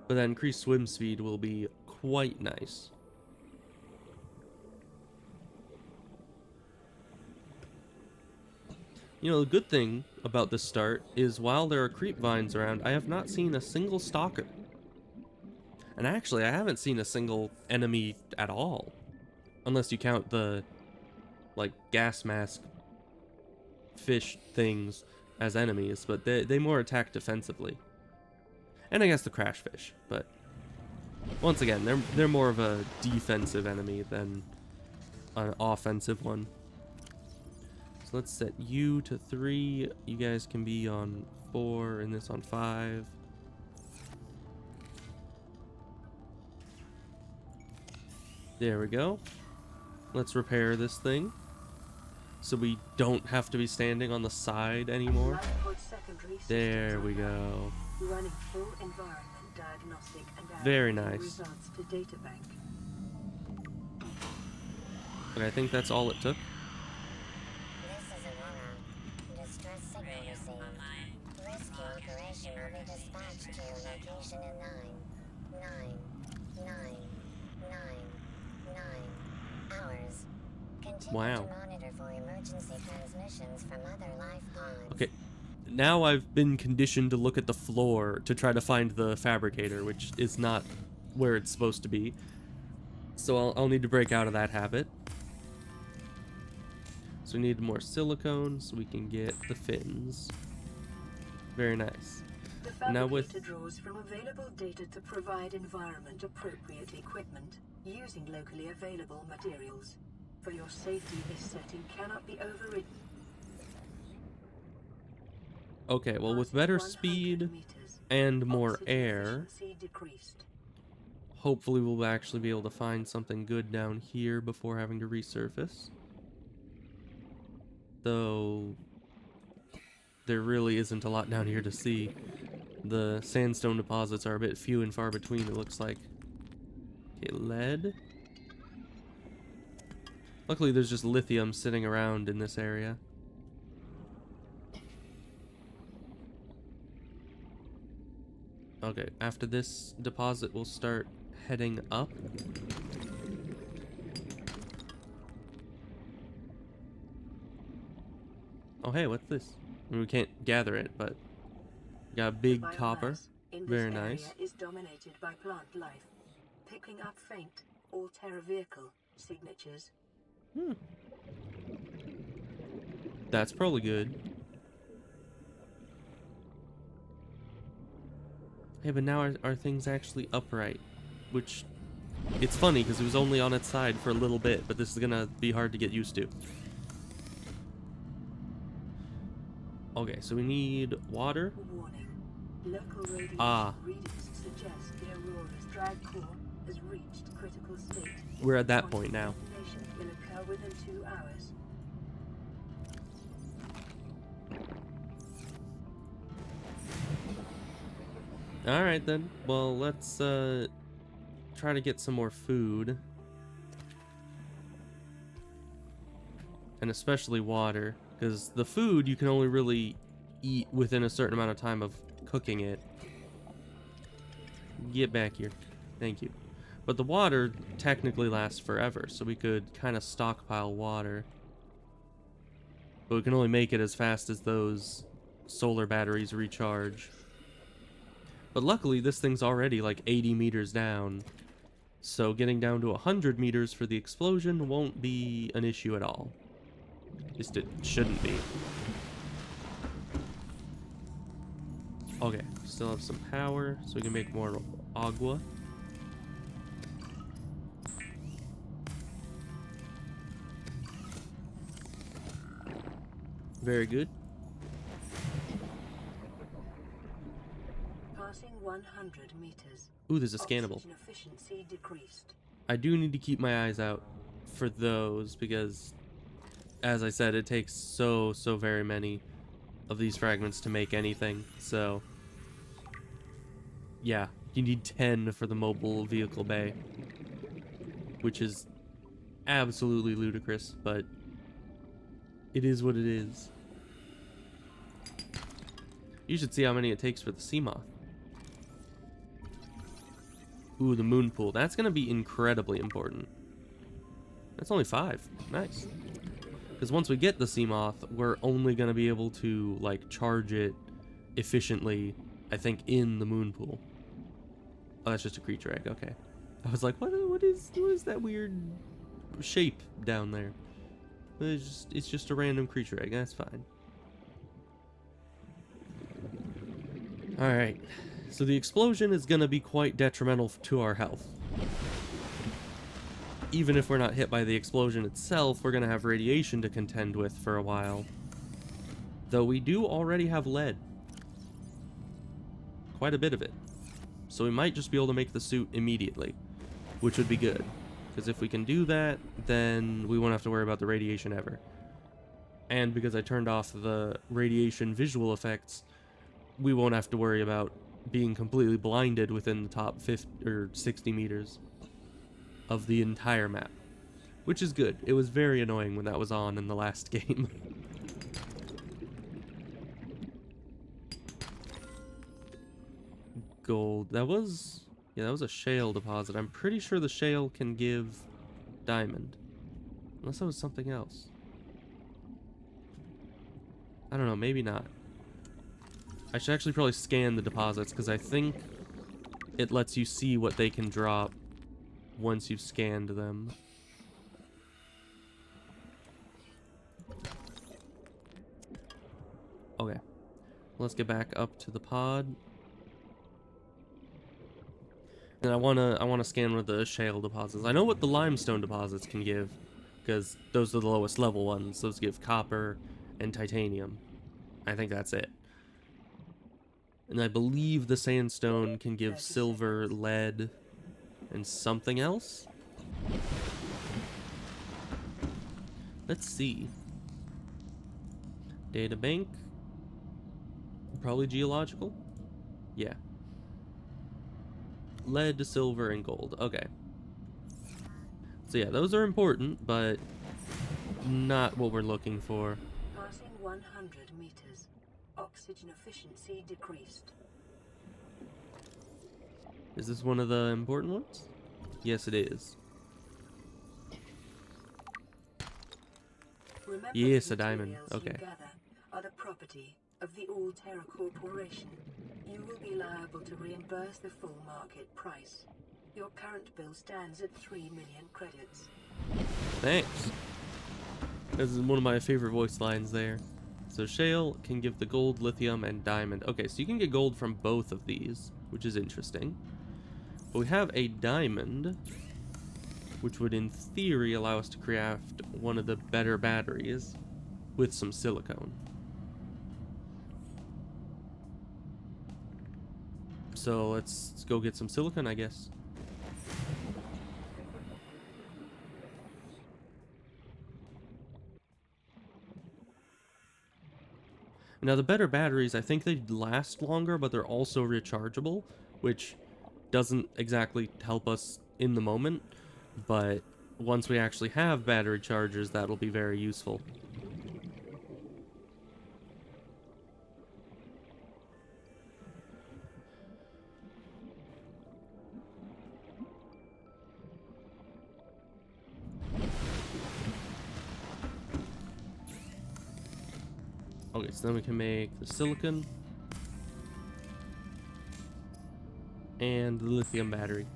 But that increased swim speed will be quite nice. You know, the good thing about this start is while there are creep vines around, I have not seen a single stalker. And actually, I haven't seen a single enemy at all. Unless you count the, like, gas mask fish things as enemies, but they more attack defensively. And I guess the crash fish, but once again, they're more of a defensive enemy than an offensive one. So let's set you to 3. You guys can be on 4 and this on 5. There we go. Let's repair this thing so we don't have to be standing on the side anymore. There we go. Running full environment diagnostic and very nice. Results to data bank. Okay, I think that's all it took. This is Aurora. Distress signal received. Rescue operation will be dispatched to your location in 9 hours. Continue wow. to monitor for emergency transmissions from other life pods. Okay. Now I've been conditioned to look at the floor to try to find the fabricator, which is not where it's supposed to be. So I'll need to break out of that habit. So we need more silicone so we can get the fins. Very nice. The fabricator Now with draws from available data to provide environment appropriate equipment using locally available materials. For your safety, this setting cannot be overridden. okay, well with better speed and more air, Hopefully we'll actually be able to find something good down here before having to resurface. Though there really isn't a lot down here to see. The sandstone deposits are a bit few and far between, it looks like. Okay, lead. Luckily there's just lithium sitting around in this area. Okay, after this deposit we'll start heading up. Oh hey, what's this? I mean, we can't gather it, but we got a big copper. Very nice. Is dominated by plant life, picking up faint all-terra vehicle signatures. That's probably good. Hey, but now our thing's actually upright, which it's funny because it was only on its side for a little bit, but this is gonna be hard to get used to. Okay, so we need water. Warning. Local radiation readings suggest the Aurora's drag core has reached critical state. We're at that point now. Detonation will occur within 2 hours. Alright then. Well, let's try to get some more food. And especially water. Because the food you can only really eat within a certain amount of time of cooking it. Get back here. Thank you. But the water technically lasts forever, so we could kind of stockpile water. But we can only make it as fast as those solar batteries recharge. But luckily, this thing's already like 80 meters down. So getting down to 100 meters for the explosion won't be an issue at all. At least it shouldn't be. Okay, still have some power, so we can make more agua. Very good. Passing 100 meters. Ooh, there's a scannable. Oxygen efficiency decreased. I do need to keep my eyes out for those because, as I said, it takes so very many of these fragments to make anything. So, yeah, you need 10 for the mobile vehicle bay, which is absolutely ludicrous, but it is what it is. You should see how many it takes for the sea moth. Ooh, the moon pool. That's going to be incredibly important. That's only 5. Nice. Because once we get the sea moth, we're only going to be able to, like, charge it efficiently, I think, in the moon pool. Oh, that's just a creature egg. Okay. I was like, what is that weird shape down there? It's just a random creature egg. That's fine. Alright. So the explosion is going to be quite detrimental to our health. Even if we're not hit by the explosion itself, we're going to have radiation to contend with for a while. Though we do already have lead. Quite a bit of it. So we might just be able to make the suit immediately, which would be good. Because if we can do that, then we won't have to worry about the radiation ever. And because I turned off the radiation visual effects, we won't have to worry about being completely blinded within the top 50 or 60 meters of the entire map, which is good. It was very annoying when that was on in the last game. Gold. That was a shale deposit. I'm pretty sure the shale can give diamond, unless that was something else. I don't know, maybe not. I should actually probably scan the deposits, because I think it lets you see what they can drop once you've scanned them. Okay. Let's get back up to the pod. And I wanna scan one of the shale deposits. I know what the limestone deposits can give, because those are the lowest level ones. Those give copper and titanium. I think that's it. And I believe the sandstone can give silver, lead, And something else? Let's see. Data bank. Probably geological? Yeah. Lead, silver, and gold. Okay. So yeah, those are important, but not what we're looking for. Passing 100 meters. Oxygen efficiency decreased. Is this one of the important ones? Yes, it is. Remember, Yes, the a diamond. materials Okay. you gather are the property of the All Terra Corporation. You will be liable to reimburse the full market price. Your current bill stands at 3 million credits. Thanks. This is one of my favorite voice lines there. So shale can give the gold, lithium, and diamond. Okay, so you can get gold from both of these, which is interesting. But we have a diamond, which would in theory allow us to craft one of the better batteries with some silicone. So let's go get some silicone, I guess. Now the better batteries, I think they last longer, but they're also rechargeable, which doesn't exactly help us in the moment, but once we actually have battery chargers, that'll be very useful. Okay, so then we can make the silicon and the lithium battery.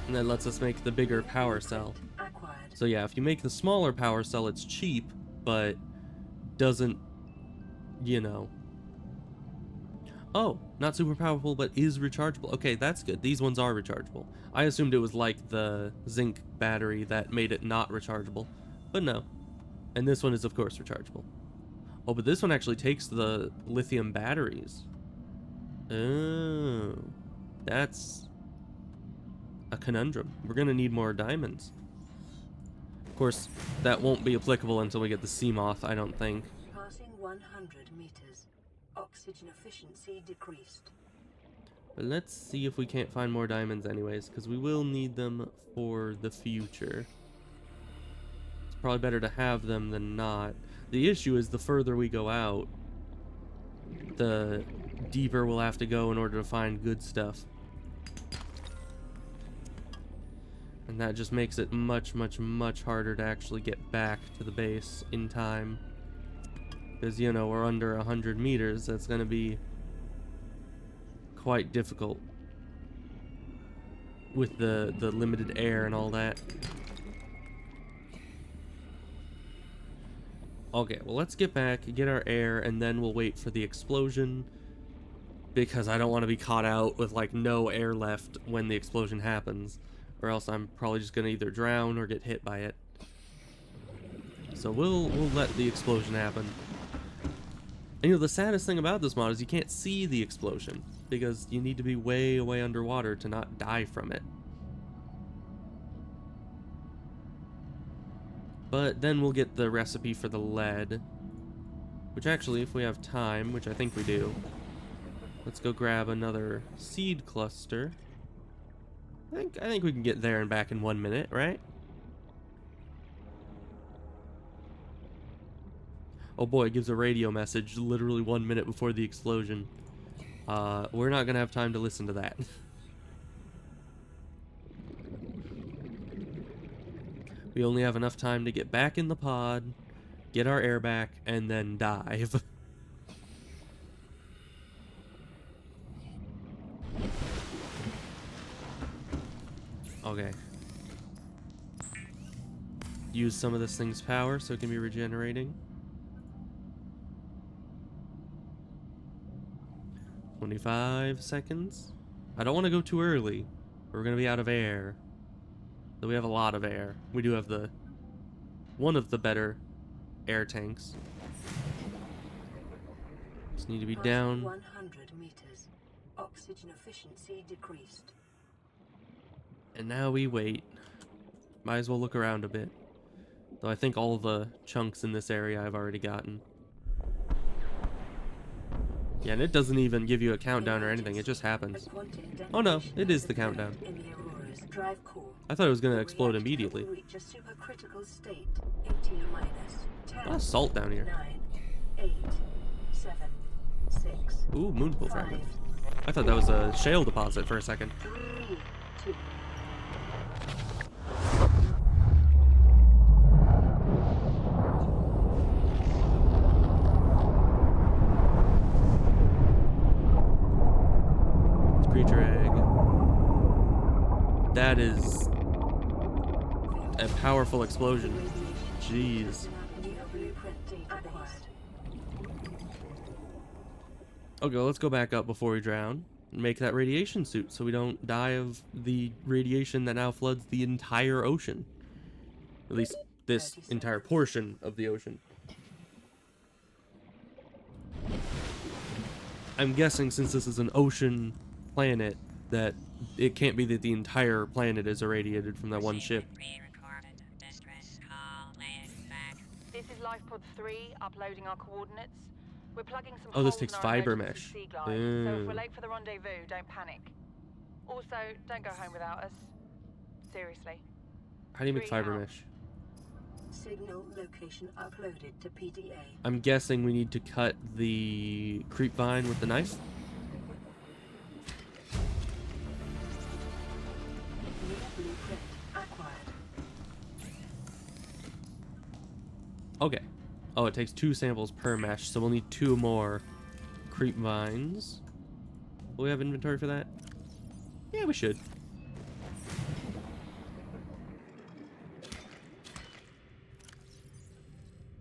And that lets us make the bigger power cell. Acquired. So yeah, if you make the smaller power cell, it's cheap, but doesn't, you know... Oh, not super powerful, but is rechargeable. Okay, that's good. These ones are rechargeable. I assumed it was like the zinc battery that made it not rechargeable, but no. And this one is, of course, rechargeable. Oh, but this one actually takes the lithium batteries. Oh, that's a conundrum. We're gonna need more diamonds. Of course, that won't be applicable until we get the sea moth, I don't think. Passing 100 meters. Oxygen efficiency decreased. But let's see if we can't find more diamonds anyways, because we will need them for the future. It's probably better to have them than not. The issue is the further we go out, the deeper we'll have to go in order to find good stuff. And that just makes it much, much, much harder to actually get back to the base in time. Because, you know, we're under 100 meters. That's going to be quite difficult with the limited air and all that. Okay, well, let's get back, get our air, and then we'll wait for the explosion. Because I don't want to be caught out with, like, no air left when the explosion happens. Or else I'm probably just going to either drown or get hit by it. So we'll let the explosion happen. And, you know, the saddest thing about this mod is you can't see the explosion. Because you need to be way, way underwater to not die from it. But then we'll get the recipe for the lead. Which actually, if we have time, which I think we do, let's go grab another seed cluster. I think we can get there and back in 1 minute, right? Oh boy, it gives a radio message literally 1 minute before the explosion. We're not gonna have time to listen to that. We only have enough time to get back in the pod, get our air back, and then dive. Okay. Use some of this thing's power so it can be regenerating. 25 seconds. I don't want to go too early. We're going to be out of air. Though we have a lot of air. We do have one of the better air tanks. Just need to be down. 100 meters. Oxygen efficiency decreased. And now we wait. Might as well look around a bit. Though I think all the chunks in this area I've already gotten. Yeah, and it doesn't even give you a countdown or anything, it just happens. Oh no, it is the countdown. In the Aurora's drive core, I thought it was gonna the explode reactor immediately. will reach a supercritical state in T minus 10, A lot of salt down here. 9, 8, 7, 6, Ooh, moonpool 5, fragment. I thought that was a shale deposit for a second. 3, 2. Creature egg. That is a powerful explosion. Jeez. Okay, let's go back up before we drown and make that radiation suit so we don't die of the radiation that now floods the entire ocean. At least this entire portion of the ocean. I'm guessing since this is an ocean planet that it can't be that the entire planet is irradiated from that one ship. This is LifePod 3 uploading our coordinates. We're plugging some Oh, this holes takes in our fiber emergency mesh. sea glide, so if we're late for the rendezvous, don't panic. Also, don't go home without us. Seriously. How do you make 3 fiber out. mesh? Signal location uploaded to PDA. I'm guessing we need to cut the creep vine with the knife. New blueprint acquired. Okay. Oh, it takes 2 samples per mesh, so we'll need 2 more creep vines. Will we have inventory for that? Yeah, we should.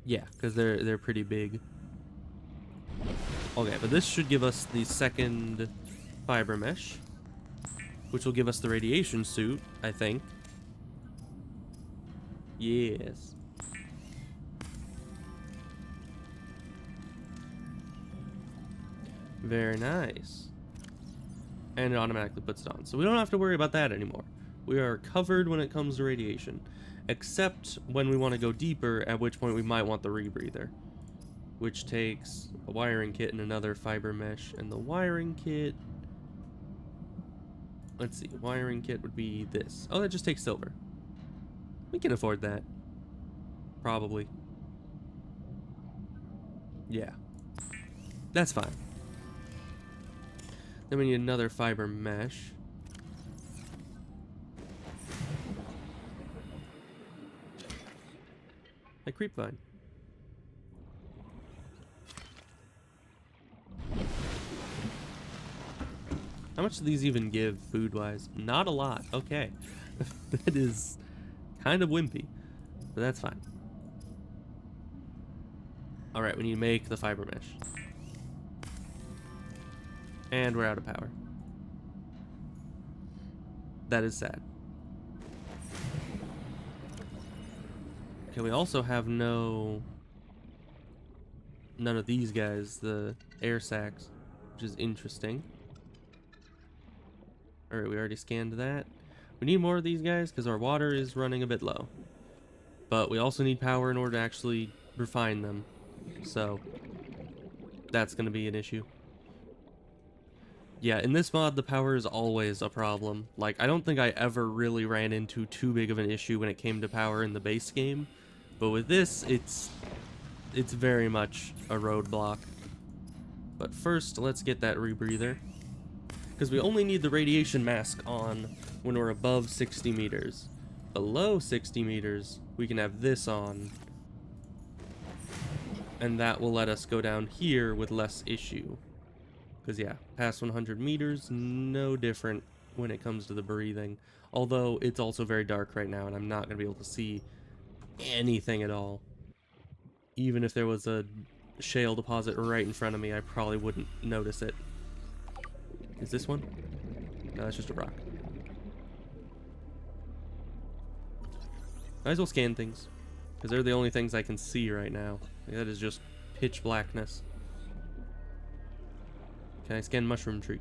Yeah, because they're pretty big. Okay, but this should give us the second fiber mesh, which will give us the radiation suit, I think. Yes. Very nice. And it automatically puts it on. So we don't have to worry about that anymore. We are covered when it comes to radiation. Except when we want to go deeper, at which point we might want the rebreather. Which takes a wiring kit and another fiber mesh. And the wiring kit... Let's see, wiring kit would be this. Oh, that just takes silver. We can afford that. Probably. Yeah. That's fine. Then we need another fiber mesh. A creep vine. How much do these even give food-wise? Not a lot. Okay. That is kind of wimpy, but that's fine. Alright, we need to make the fiber mesh. And we're out of power. That is sad. Okay, we also have none of these guys, the air sacs, which is interesting. Alright, we already scanned that. We need more of these guys because our water is running a bit low. But we also need power in order to actually refine them. So, that's going to be an issue. Yeah, in this mod, the power is always a problem. Like, I don't think I ever really ran into too big of an issue when it came to power in the base game. But with this, it's very much a roadblock. But first, let's get that rebreather. Because we only need the radiation mask on when we're above 60 meters. Below 60 meters, we can have this on. And that will let us go down here with less issue. Because yeah, past 100 meters, no different when it comes to the breathing. Although it's also very dark right now and I'm not going to be able to see anything at all. Even if there was a shale deposit right in front of me, I probably wouldn't notice it. Is this one? No, that's just a rock. Might as well scan things. Because they're the only things I can see right now. That is just pitch blackness. Can I scan mushroom tree?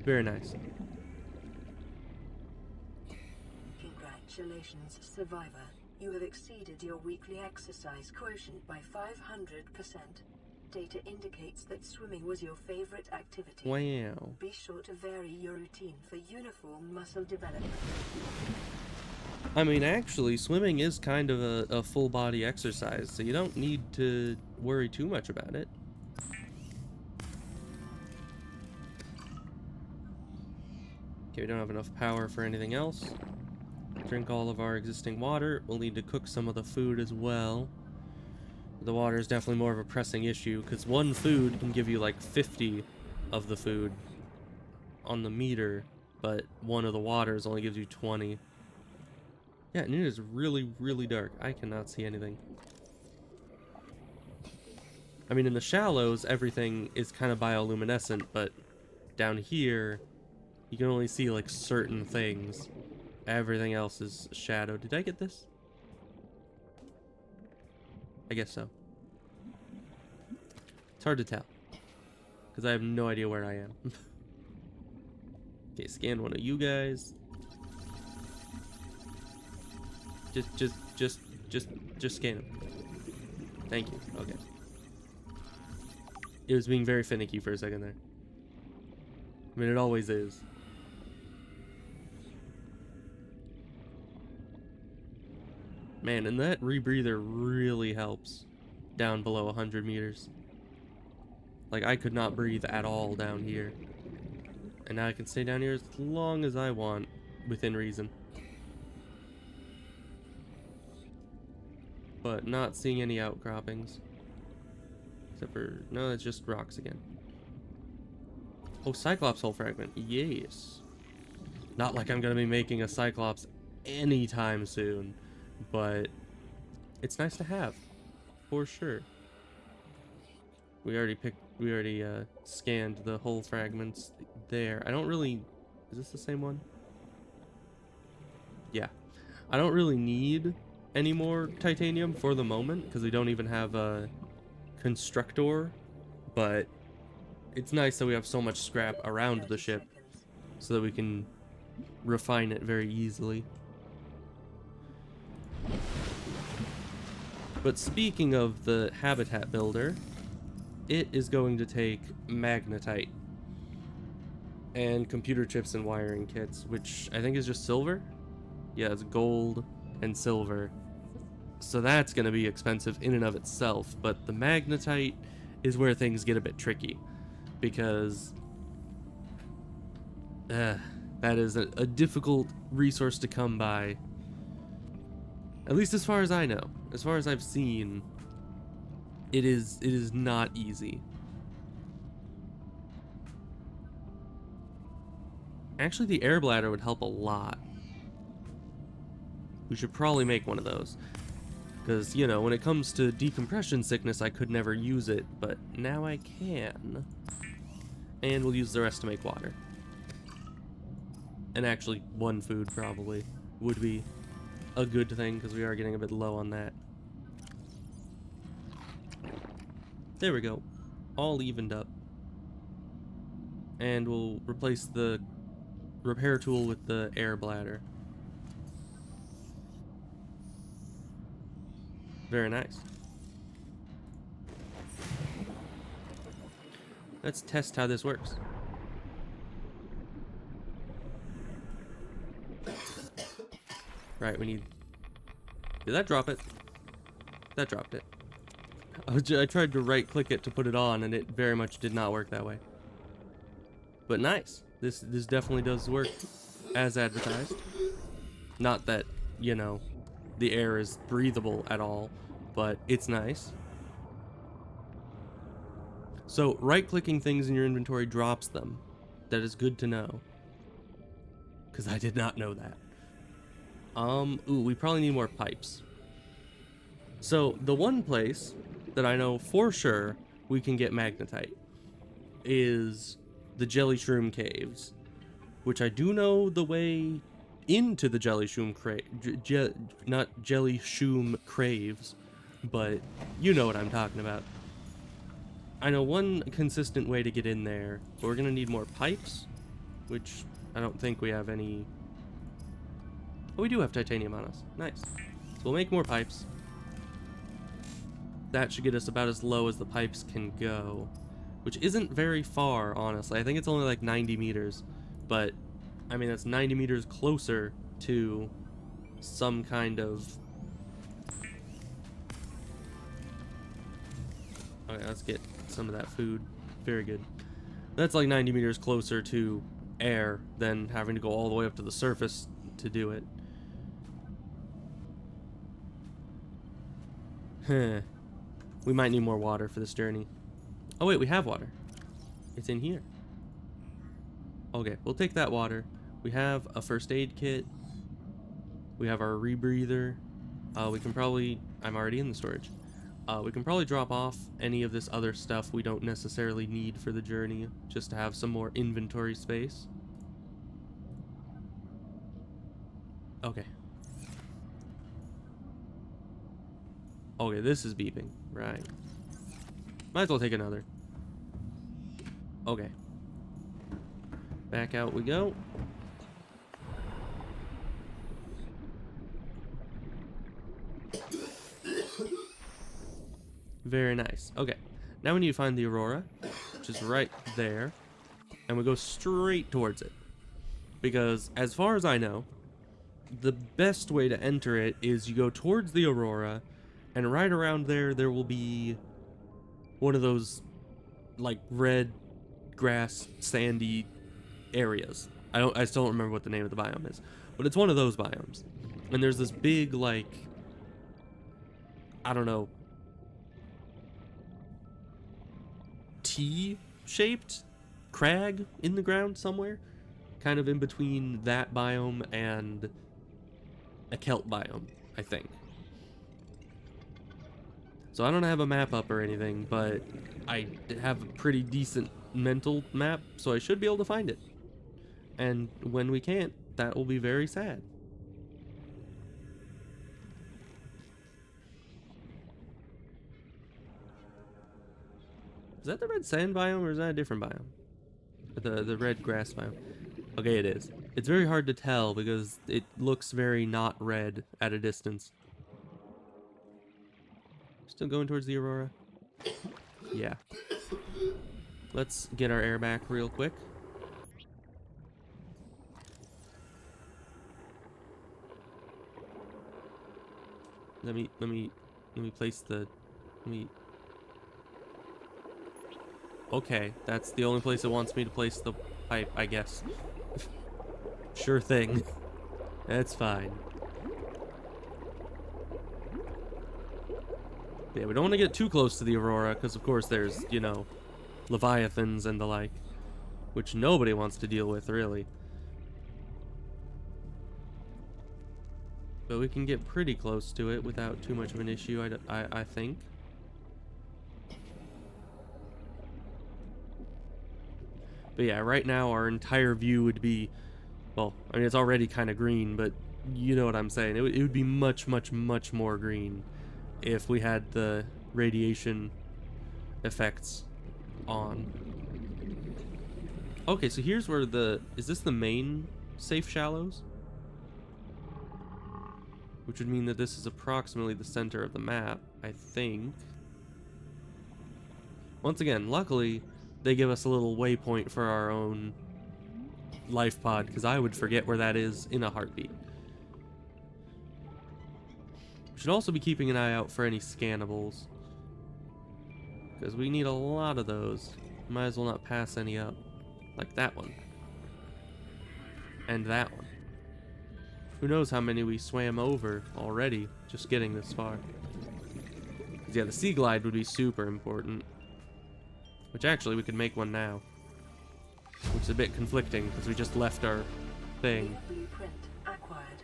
Very nice. Congratulations, survivor. You have exceeded your weekly exercise quotient by 500%. Data indicates that swimming was your favorite activity. Wow. Be sure to vary your routine for uniform muscle development. I mean, actually, swimming is kind of a full body exercise, so you don't need to worry too much about it. Okay, we don't have enough power for anything else. Drink all of our existing water. We'll need to cook some of the food as well. The water is definitely more of a pressing issue, because one food can give you like 50 of the food on the meter, but one of the waters only gives you 20. Yeah, and it is really, really dark. I cannot see anything. I mean, in the shallows, everything is kind of bioluminescent, but down here, you can only see, like, certain things. Everything else is shadow. Did I get this? I guess so. It's hard to tell, because I have no idea where I am. Okay, scan one of you guys. Just scan him. Thank you. Okay. It was being very finicky for a second there. I mean, it always is. Man, and that rebreather really helps down below 100 meters. Like, I could not breathe at all down here. And now I can stay down here as long as I want, within reason. But not seeing any outcroppings. Except for, no, it's just rocks again. Oh, Cyclops hull fragment. Yes. Not like I'm going to be making a Cyclops anytime soon. But it's nice to have. For sure. We already scanned the hull fragments there. I don't really... Is this the same one? Yeah. I don't really need any more titanium for the moment, because we don't even have a constructor, but it's nice that we have so much scrap around the ship so that we can refine it very easily. But speaking of the habitat builder, it is going to take magnetite and computer chips and wiring kits, which I think is just silver. Yeah, it's gold and silver. So that's going to be expensive in and of itself, but the magnetite is where things get a bit tricky, because that is a difficult resource to come by, at least as far as I know. As far as I've seen, it is not easy. Actually, the air bladder would help a lot. We should probably make one of those. Because, you know, when it comes to decompression sickness, I could never use it, but now I can. And we'll use the rest to make water. And actually, one food probably would be a good thing, because we are getting a bit low on that. There we go. All evened up. And we'll replace the repair tool with the air bladder. Very nice. Let's test how this works. Right, we need... Did that drop it? That dropped it. I tried to right-click it to put it on, and it very much did not work that way. But nice. This definitely does work as advertised. Not that, you know, the air is breathable at all, but it's nice. So, right-clicking things in your inventory drops them. That is good to know. Because I did not know that. Ooh, we probably need more pipes. So, the one place that I know for sure we can get magnetite is the Jelly Shroom Caves, which I do know the way into the Jelly Shroom not Jelly Shroom Craves, but you know what I'm talking about. I know one consistent way to get in there, but we're gonna need more pipes which I don't think we have any. Oh, we do have titanium on us. Nice. So we'll make more pipes. That should get us about as low as the pipes can go, which isn't very far, honestly. I think it's only like 90 meters, but I mean, that's 90 meters closer to some kind of... Okay, let's get some of that food. Very good. That's like 90 meters closer to air than having to go all the way up to the surface to do it. Huh. We might need more water for this journey. Oh wait, we have water. It's in here. Okay, we'll take that water. We have a first aid kit. We have our rebreather. We can probably... I'm already in the storage. We can probably drop off any of this other stuff we don't necessarily need for the journey, just to have some more inventory space. Okay. Okay, this is beeping. Right. Might as well take another. Okay. Back out we go. Very nice. Okay. Now we need to find the Aurora, which is right there. And we go straight towards it. Because, as far as I know, the best way to enter it is you go towards the Aurora, and right around there, there will be one of those, like, red grass, sandy areas. I still don't remember what the name of the biome is. But it's one of those biomes. And there's this big, like, I don't know, T-shaped crag in the ground somewhere. Kind of in between that biome and a kelp biome, I think. So I don't have a map up or anything, but I have a pretty decent mental map, so I should be able to find it. And when we can't, that will be very sad. Is that the red sand biome, or is that a different biome? The red grass biome. Okay, it is. It's very hard to tell because it looks very not red at a distance. Still going towards the Aurora? Yeah. Let's get our air back real quick. Let me place the... Okay, that's the only place it wants me to place the pipe, I guess. Sure thing. That's fine. Yeah, we don't want to get too close to the Aurora, because of course there's, you know, Leviathans and the like, which nobody wants to deal with, really. But we can get pretty close to it without too much of an issue, I think. But yeah, right now our entire view would be, well, I mean, it's already kind of green, but you know what I'm saying. It would be much, much, much more green if we had the radiation effects on. Okay, so here's where is this the main safe shallows? Which would mean that this is approximately the center of the map, I think. Once again, luckily, they give us a little waypoint for our own life pod, because I would forget where that is in a heartbeat. Should also be keeping an eye out for any scannables, because we need a lot of those. Might as well not pass any up. Like that one. And that one. Who knows how many we swam over already, just getting this far. 'Cause yeah, the sea glide would be super important. Which actually, we could make one now. Which is a bit conflicting, because we just left our thing. Blueprint acquired.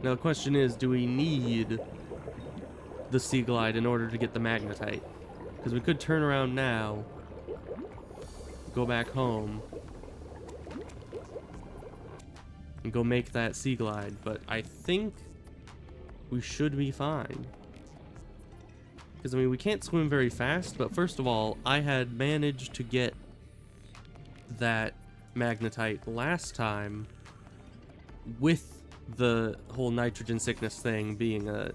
Now the question is, do we need the sea glide in order to get the magnetite? Because we could turn around now, go back home, and go make that sea glide, but I think we should be fine. Because, I mean, we can't swim very fast, but first of all, I had managed to get that magnetite last time with the whole nitrogen sickness thing being a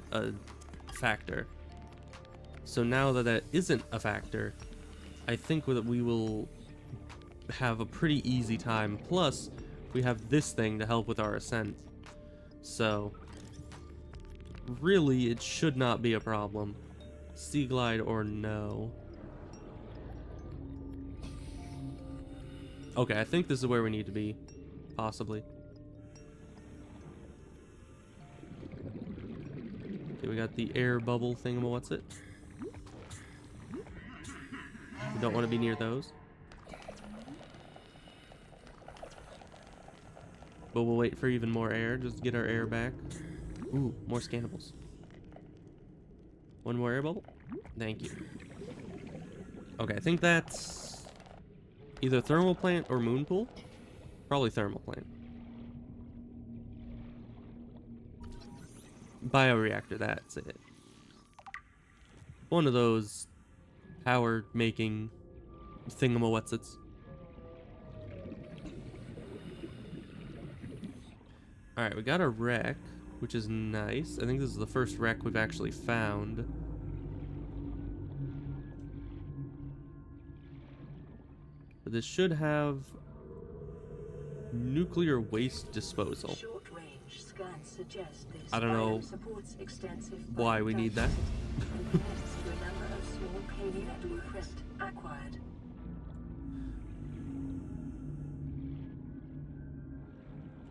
factor. So now that that isn't a factor, I think that we will have a pretty easy time. Plus, we have this thing to help with our ascent. So, really, it should not be a problem. Sea glide or no. Okay, I think this is where we need to be. Possibly. Okay, we got the air bubble thingamo, what's it? We don't want to be near those. But we'll wait for even more air, just to get our air back. Ooh, more scannables. One more air bubble? Thank you. Okay, I think that's either thermal plant or moon pool. Probably thermal plant. Bioreactor, that's it. One of those power making thingamawhatsits. Alright, we got a wreck, which is nice. I think this is the first wreck we've actually found. But this should have nuclear waste disposal. Short-range scans suggest this I don't know biome supports extensive why we need that. and connects to a number of small paleo blueprint acquired.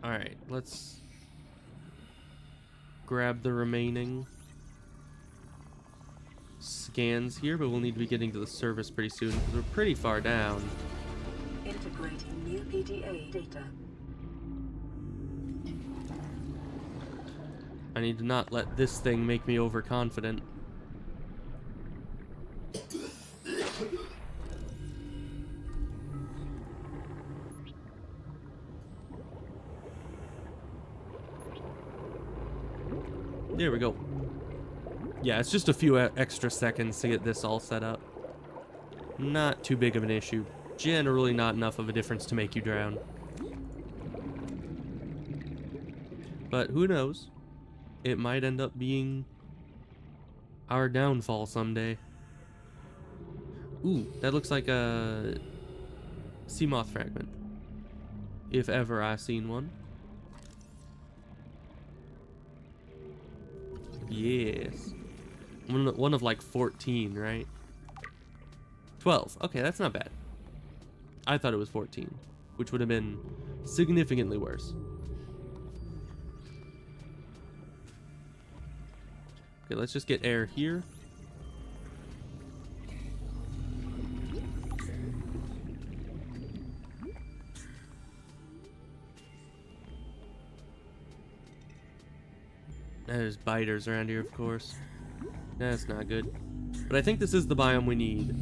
Alright, let's grab the remaining scans here, but we'll need to be getting to the surface pretty soon because we're pretty far down. Integrating new PDA data. I need to not let this thing make me overconfident. There we go. Yeah, it's just a few extra seconds to get this all set up. Not too big of an issue. Generally not enough of a difference to make you drown. But who knows? It might end up being our downfall someday. Ooh, that looks like a sea moth fragment. If ever I've seen one. Yes. One of like 14, right? 12. Okay, that's not bad. I thought it was 14, which would have been significantly worse. Okay, let's just get air here. There's biters around here, of course. That's not good. But I think this is the biome we need.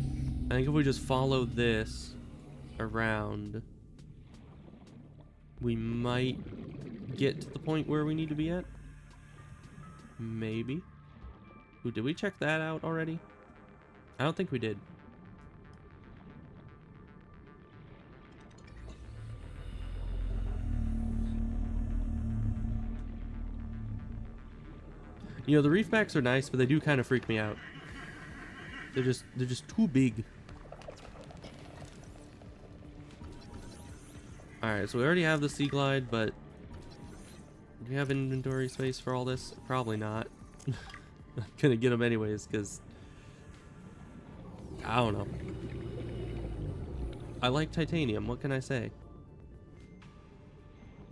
I think if we just follow this around, we might get to the point where we need to be at. Maybe. Ooh, did we check that out already? I don't think we did. You know, the reef backs are nice, but they do kind of freak me out. They're just too big. Alright, so we already have the sea glide, but do we have inventory space for all this? Probably not. I'm gonna get them anyways, because I don't know. I like titanium, what can I say?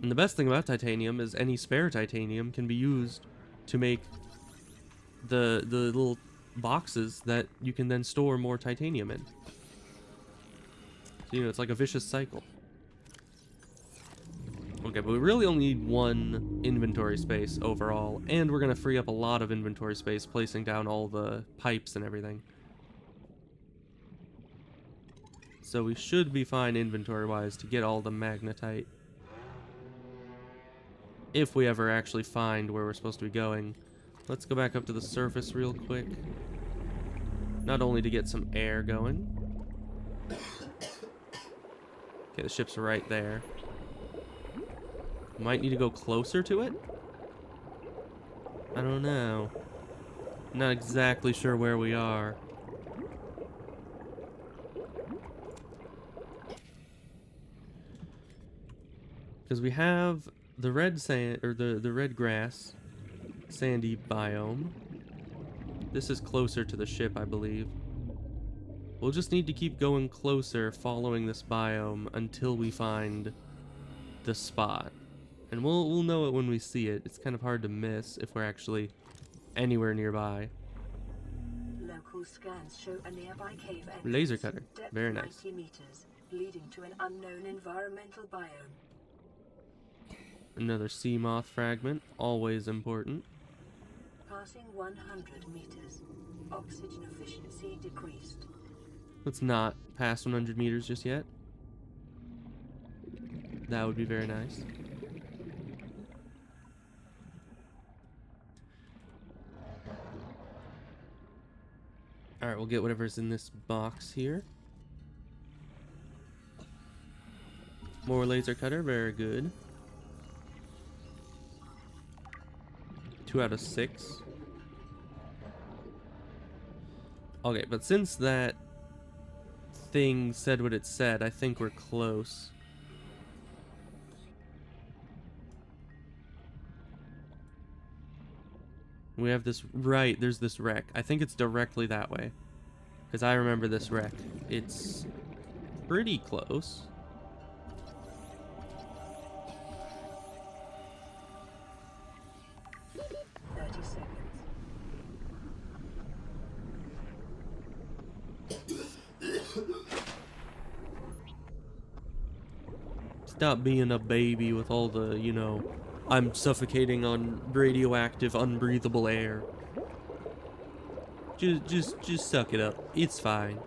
And the best thing about titanium is any spare titanium can be used to make the little boxes that you can then store more titanium in. So, you know, it's like a vicious cycle. Okay, but we really only need one inventory space overall, and we're gonna free up a lot of inventory space placing down all the pipes and everything. So we should be fine inventory-wise to get all the magnetite. If we ever actually find where we're supposed to be going. Let's go back up to the surface real quick. Not only to get some air going. Okay, the ship's right there. Might need to go closer to it? I don't know. Not exactly sure where we are. Because we have the red sand, or the red grass, sandy biome. This is closer to the ship, I believe. We'll just need to keep going closer, following this biome until we find the spot. And we'll know it when we see it. It's kind of hard to miss if we're actually anywhere nearby. Local scans show a nearby cave entrance. Laser cutter. Depth Very nice. 90 meters, leading to an unknown environmental biome. Another sea moth fragment, always important. Passing 100 meters. Oxygen efficiency decreased. Let's not pass 100 meters just yet. That would be very nice. Alright, we'll get whatever's in this box here. More laser cutter, very good. 2 out of 6. Okay, but since that thing said what it said, I think we're close. We have this, right, there's this wreck. I think it's directly that way. Because I remember this wreck. It's pretty close. Stop being a baby with all the, you know, I'm suffocating on radioactive, unbreathable air. Just suck it up. It's fine.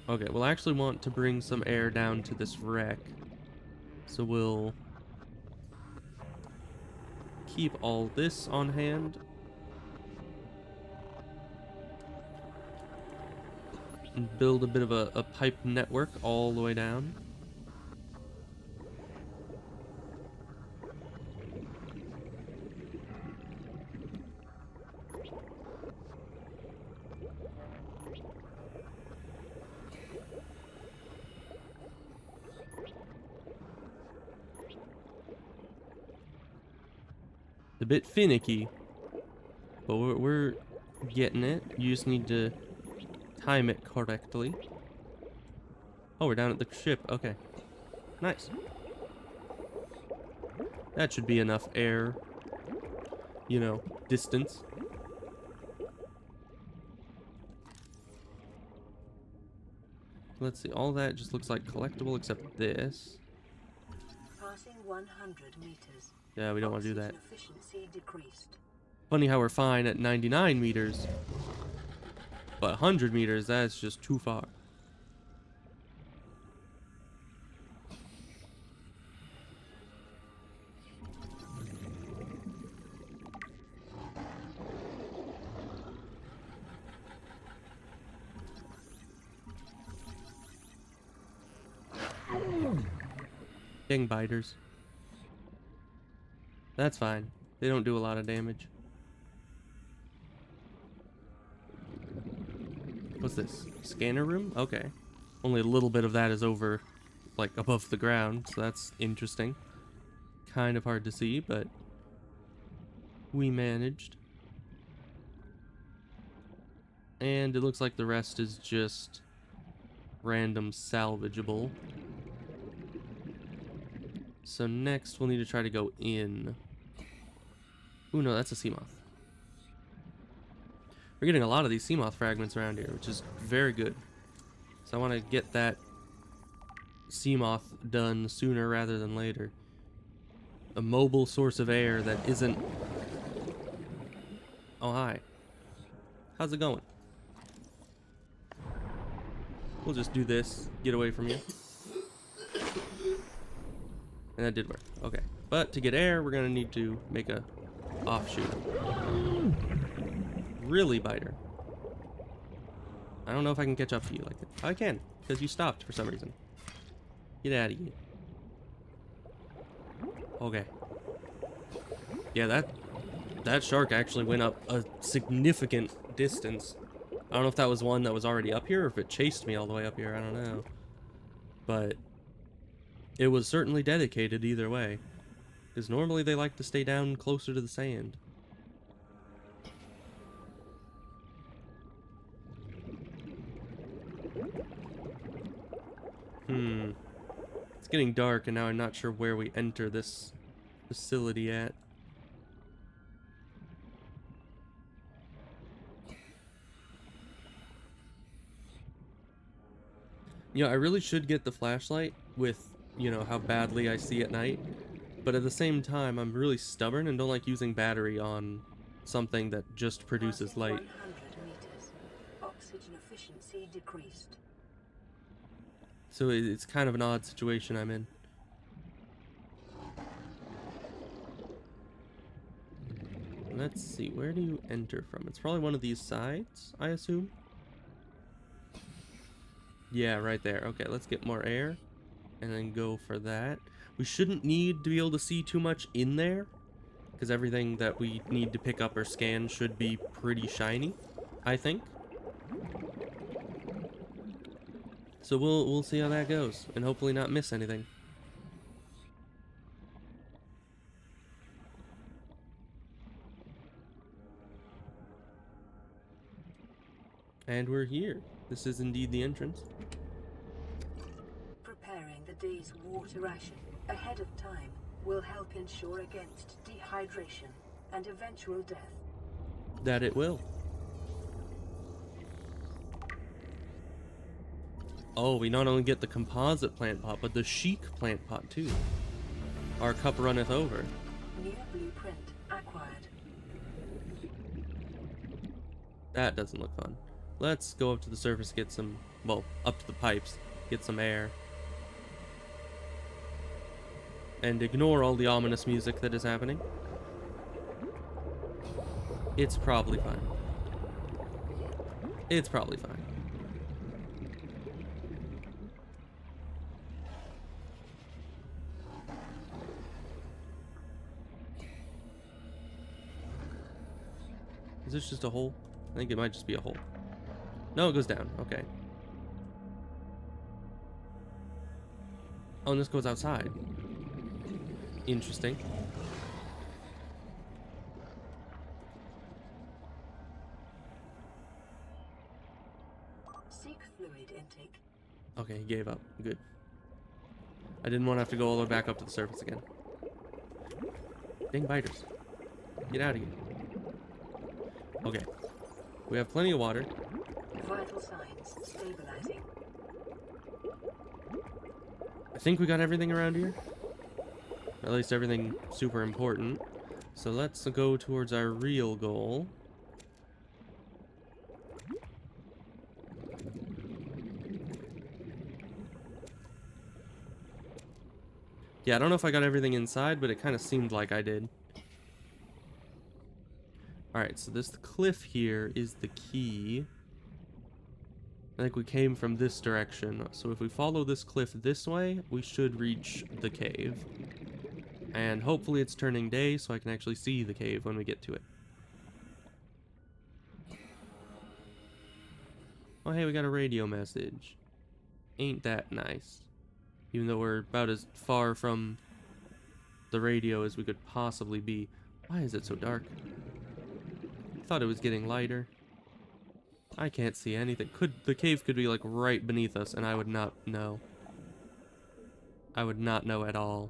Okay, we'll actually want to bring some air down to this wreck. So we'll keep all this on hand. And build a bit of a pipe network all the way down. A bit finicky, but we're getting it. You just need to time it correctly. Oh, we're down at the ship. Okay. Nice. That should be enough air, you know, distance. Let's see. All that just looks like collectible except this. Passing 100 meters. Yeah, we don't want to do that. Oxygen efficiency decreased. Funny how we're fine at 99 meters. But 100 meters, that's just too far. Dang biters. That's fine. They don't do a lot of damage. What's this? Scanner room? Okay. Only a little bit of that is over, like, above the ground, so that's interesting. Kind of hard to see, but we managed. And it looks like the rest is just random salvageable. So next we'll need to try to go in. Ooh, no, that's a sea moth. We're getting a lot of these sea moth fragments around here, which is very good. So I want to get that sea moth done sooner rather than later. A mobile source of air that isn't... Oh, hi. How's it going? We'll just do this. Get away from you. And that did work. Okay. But to get air, we're going to need to make a offshoot. Really, biter. I don't know if I can catch up to you like that. I can, because you stopped for some reason. Get out of here. Okay. Yeah, that shark actually went up a significant distance. I don't know if that was one that was already up here or if it chased me all the way up here. I don't know. But it was certainly dedicated either way. Because normally they like to stay down closer to the sand. It's getting dark and now I'm not sure where we enter this facility at. You know, I really should get the flashlight with, you know, how badly I see at night. But at the same time, I'm really stubborn and don't like using battery on something that just produces Passing light. 100 meters. Oxygen efficiency decreased. So it's kind of an odd situation I'm in. Let's see, where do you enter from? It's probably one of these sides, I assume. Yeah, right there. Okay, let's get more air and then go for that. We shouldn't need to be able to see too much in there because everything that we need to pick up or scan should be pretty shiny, I think. So we'll see how that goes and hopefully not miss anything. And we're here. This is indeed the entrance. Preparing the day's water ration ahead of time will help ensure against dehydration and eventual death. That it will. Oh, we not only get the composite plant pot, but the chic plant pot too. Our cup runneth over. New blueprint acquired. That doesn't look fun. Let's go up to the surface, get some, well, up to the pipes, get some air. And ignore all the ominous music that is happening. It's probably fine. It's probably fine. Is this just a hole? I think it might just be a hole. No, it goes down. Okay. Oh, and this goes outside. Interesting. Seek fluid intake. Okay, he gave up. Good. I didn't want to have to go all the way back up to the surface again. Dang biters. Get out of here. Okay. We have plenty of water. Vital signs stabilizing. I think we got everything around here. At least everything super important. So let's go towards our real goal. Yeah, I don't know if I got everything inside, but it kind of seemed like I did. Alright, so this cliff here is the key. I think we came from this direction. So if we follow this cliff this way, we should reach the cave. And hopefully it's turning day so I can actually see the cave when we get to it. Oh hey, we got a radio message. Ain't that nice. Even though we're about as far from the radio as we could possibly be. Why is it so dark? I thought it was getting lighter. I can't see anything. The cave could be like right beneath us and I would not know. I would not know at all.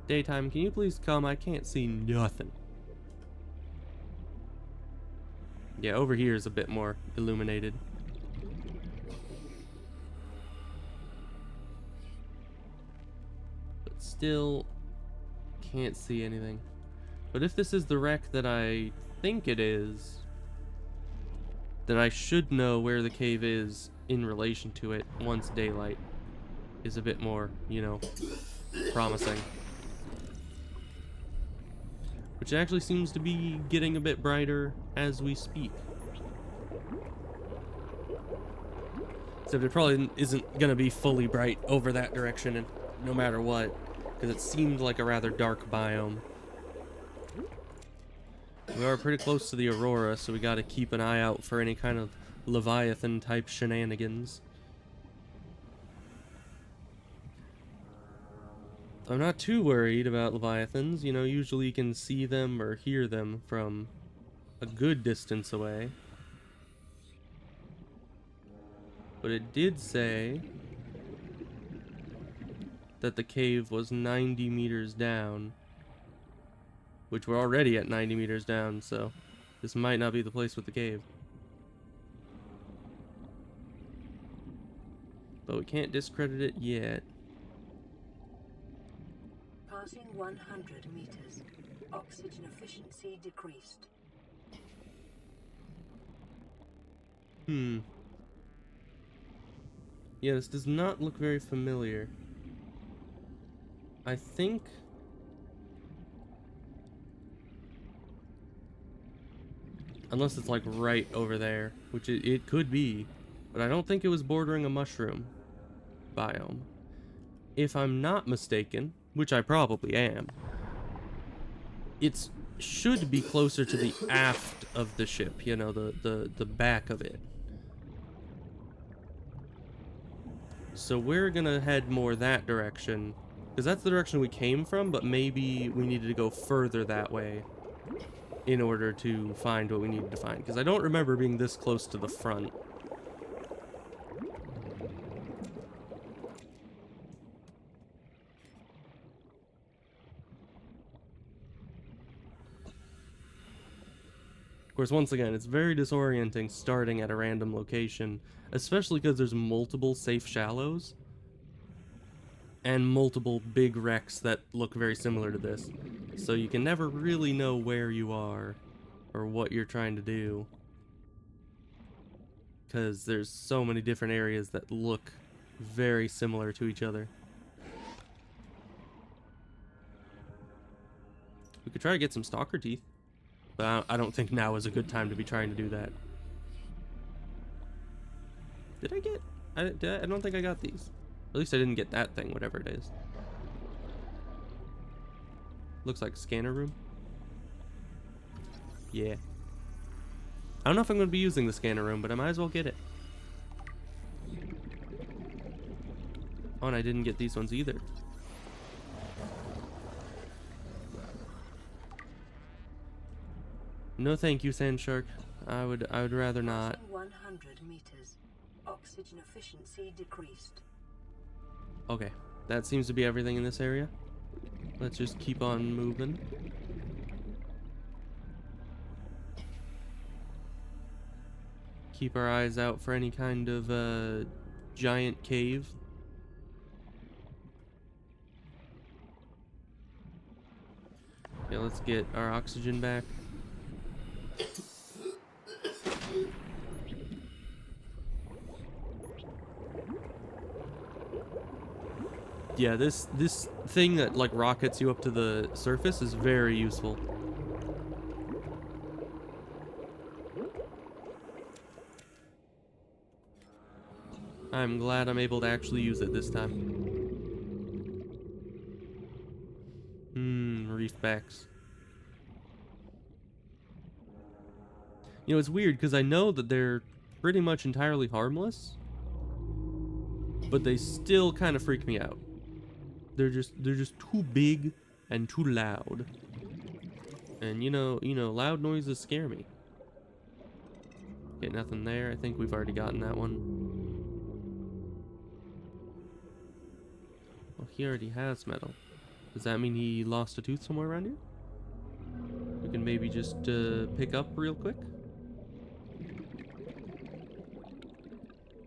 Daytime, can you please come? I can't see nothing. Yeah, over here is a bit more illuminated. But still can't see anything. But if this is the wreck that I think it is, then I should know where the cave is in relation to it once daylight is a bit more, you know, promising. which actually seems to be getting a bit brighter as we speak. Except it probably isn't gonna be fully bright over that direction, and no matter what, because it seemed like a rather dark biome. We are pretty close to the aurora, so we gotta keep an eye out for any kind of Leviathan type shenanigans. I'm not too worried about Leviathans. You know, usually you can see them or hear them from a good distance away. But it did say that the cave was 90 meters down, which we're already at 90 meters down, so this might not be the place with the cave. But we can't discredit it yet. Passing 100 meters. Oxygen efficiency decreased. Yeah, this does not look very familiar. I think... unless it's like right over there, which it could be. But I don't think it was bordering a mushroom biome. If I'm not mistaken, which I probably am, it should be closer to the aft of the ship, you know, the back of it. So we're gonna head more that direction, because that's the direction we came from, but maybe we needed to go further that way in order to find what we needed to find, because I don't remember being this close to the front. Of course, once again, it's very disorienting starting at a random location, especially because there's multiple safe shallows and multiple big wrecks that look very similar to this. So you can never really know where you are or what you're trying to do, because there's so many different areas that look very similar to each other. We could try to get some stalker teeth, but I don't think now is a good time to be trying to do that. Did I get... I don't think I got these. At least I didn't get that thing, whatever it is. Looks like a scanner room. Yeah. I don't know if I'm going to be using the scanner room, but I might as well get it. Oh, and I didn't get these ones either. No thank you, Sand Shark. I would rather not. 100 meters. Oxygen efficiency decreased. Okay, that seems to be everything in this area. Let's just keep on moving. Keep our eyes out for any kind of giant cave. Okay, let's get our oxygen back. Yeah, this thing that like rockets you up to the surface is very useful. I'm glad I'm able to actually use it this time. Reefbacks. You know, it's weird because I know that they're pretty much entirely harmless, but they still kind of freak me out. They're just too big and too loud. And you know, loud noises scare me. Okay, nothing there. I think we've already gotten that one. Well, he already has metal. Does that mean he lost a tooth somewhere around here? We can maybe just pick up real quick.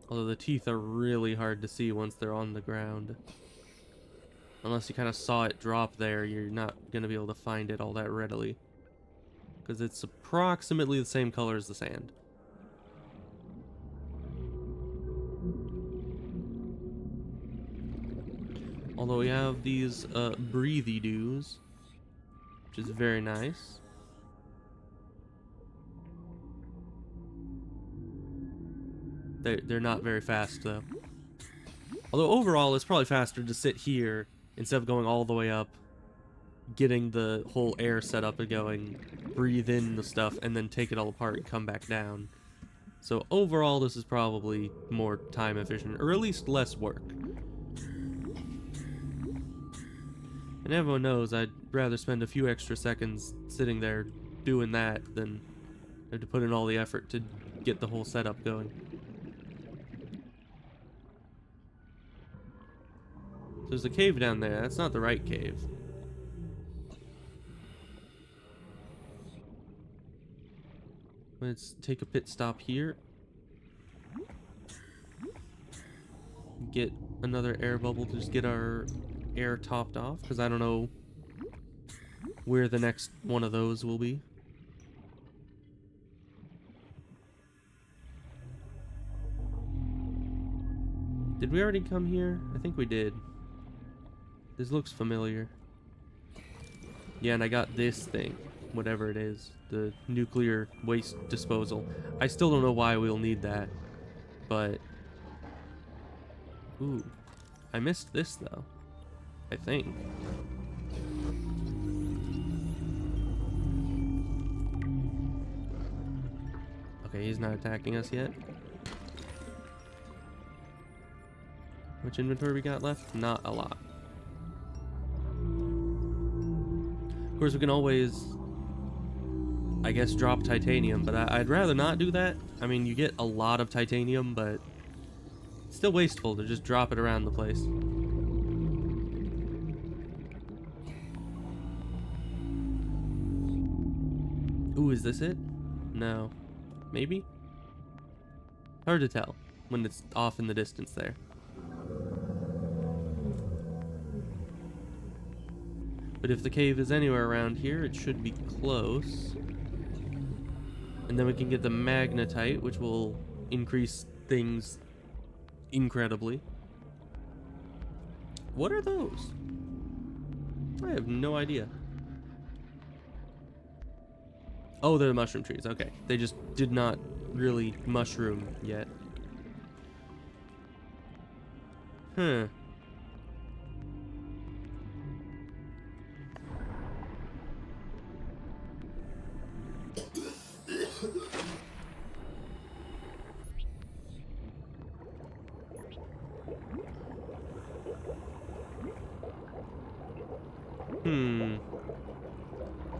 Although the teeth are really hard to see once they're on the ground. Unless you kind of saw it drop there, you're not going to be able to find it all that readily. Because it's approximately the same color as the sand. Although we have these breathy-doos, which which is very nice. They're not very fast though. Although overall, it's probably faster to sit here instead of going all the way up, getting the whole air set up and going, breathe in the stuff, and then take it all apart and come back down. So overall, this is probably more time efficient, or at least less work. And everyone knows I'd rather spend a few extra seconds sitting there doing that than have to put in all the effort to get the whole setup going. There's a cave down there. That's not the right cave. Let's take a pit stop here. Get another air bubble to just get our air topped off, because I don't know where the next one of those will be. Did we already come here? I think we did. This looks familiar. Yeah, and I got this thing, whatever it is, the nuclear waste disposal. I still don't know why we'll need that, but... Ooh, I missed this though, I think. Okay, he's not attacking us yet. Which inventory we got left? Not a lot. Of course, we can always, I guess, drop titanium, but I'd rather not do that. I mean, you get a lot of titanium, but it's still wasteful to just drop it around the place. Ooh, is this it? No. Maybe? Hard to tell when it's off in the distance there. But if the cave is anywhere around here, it should be close. And then we can get the magnetite, which will increase things incredibly. What are those? I have no idea. Oh, they're mushroom trees. Okay. They just did not really mushroom yet. Huh.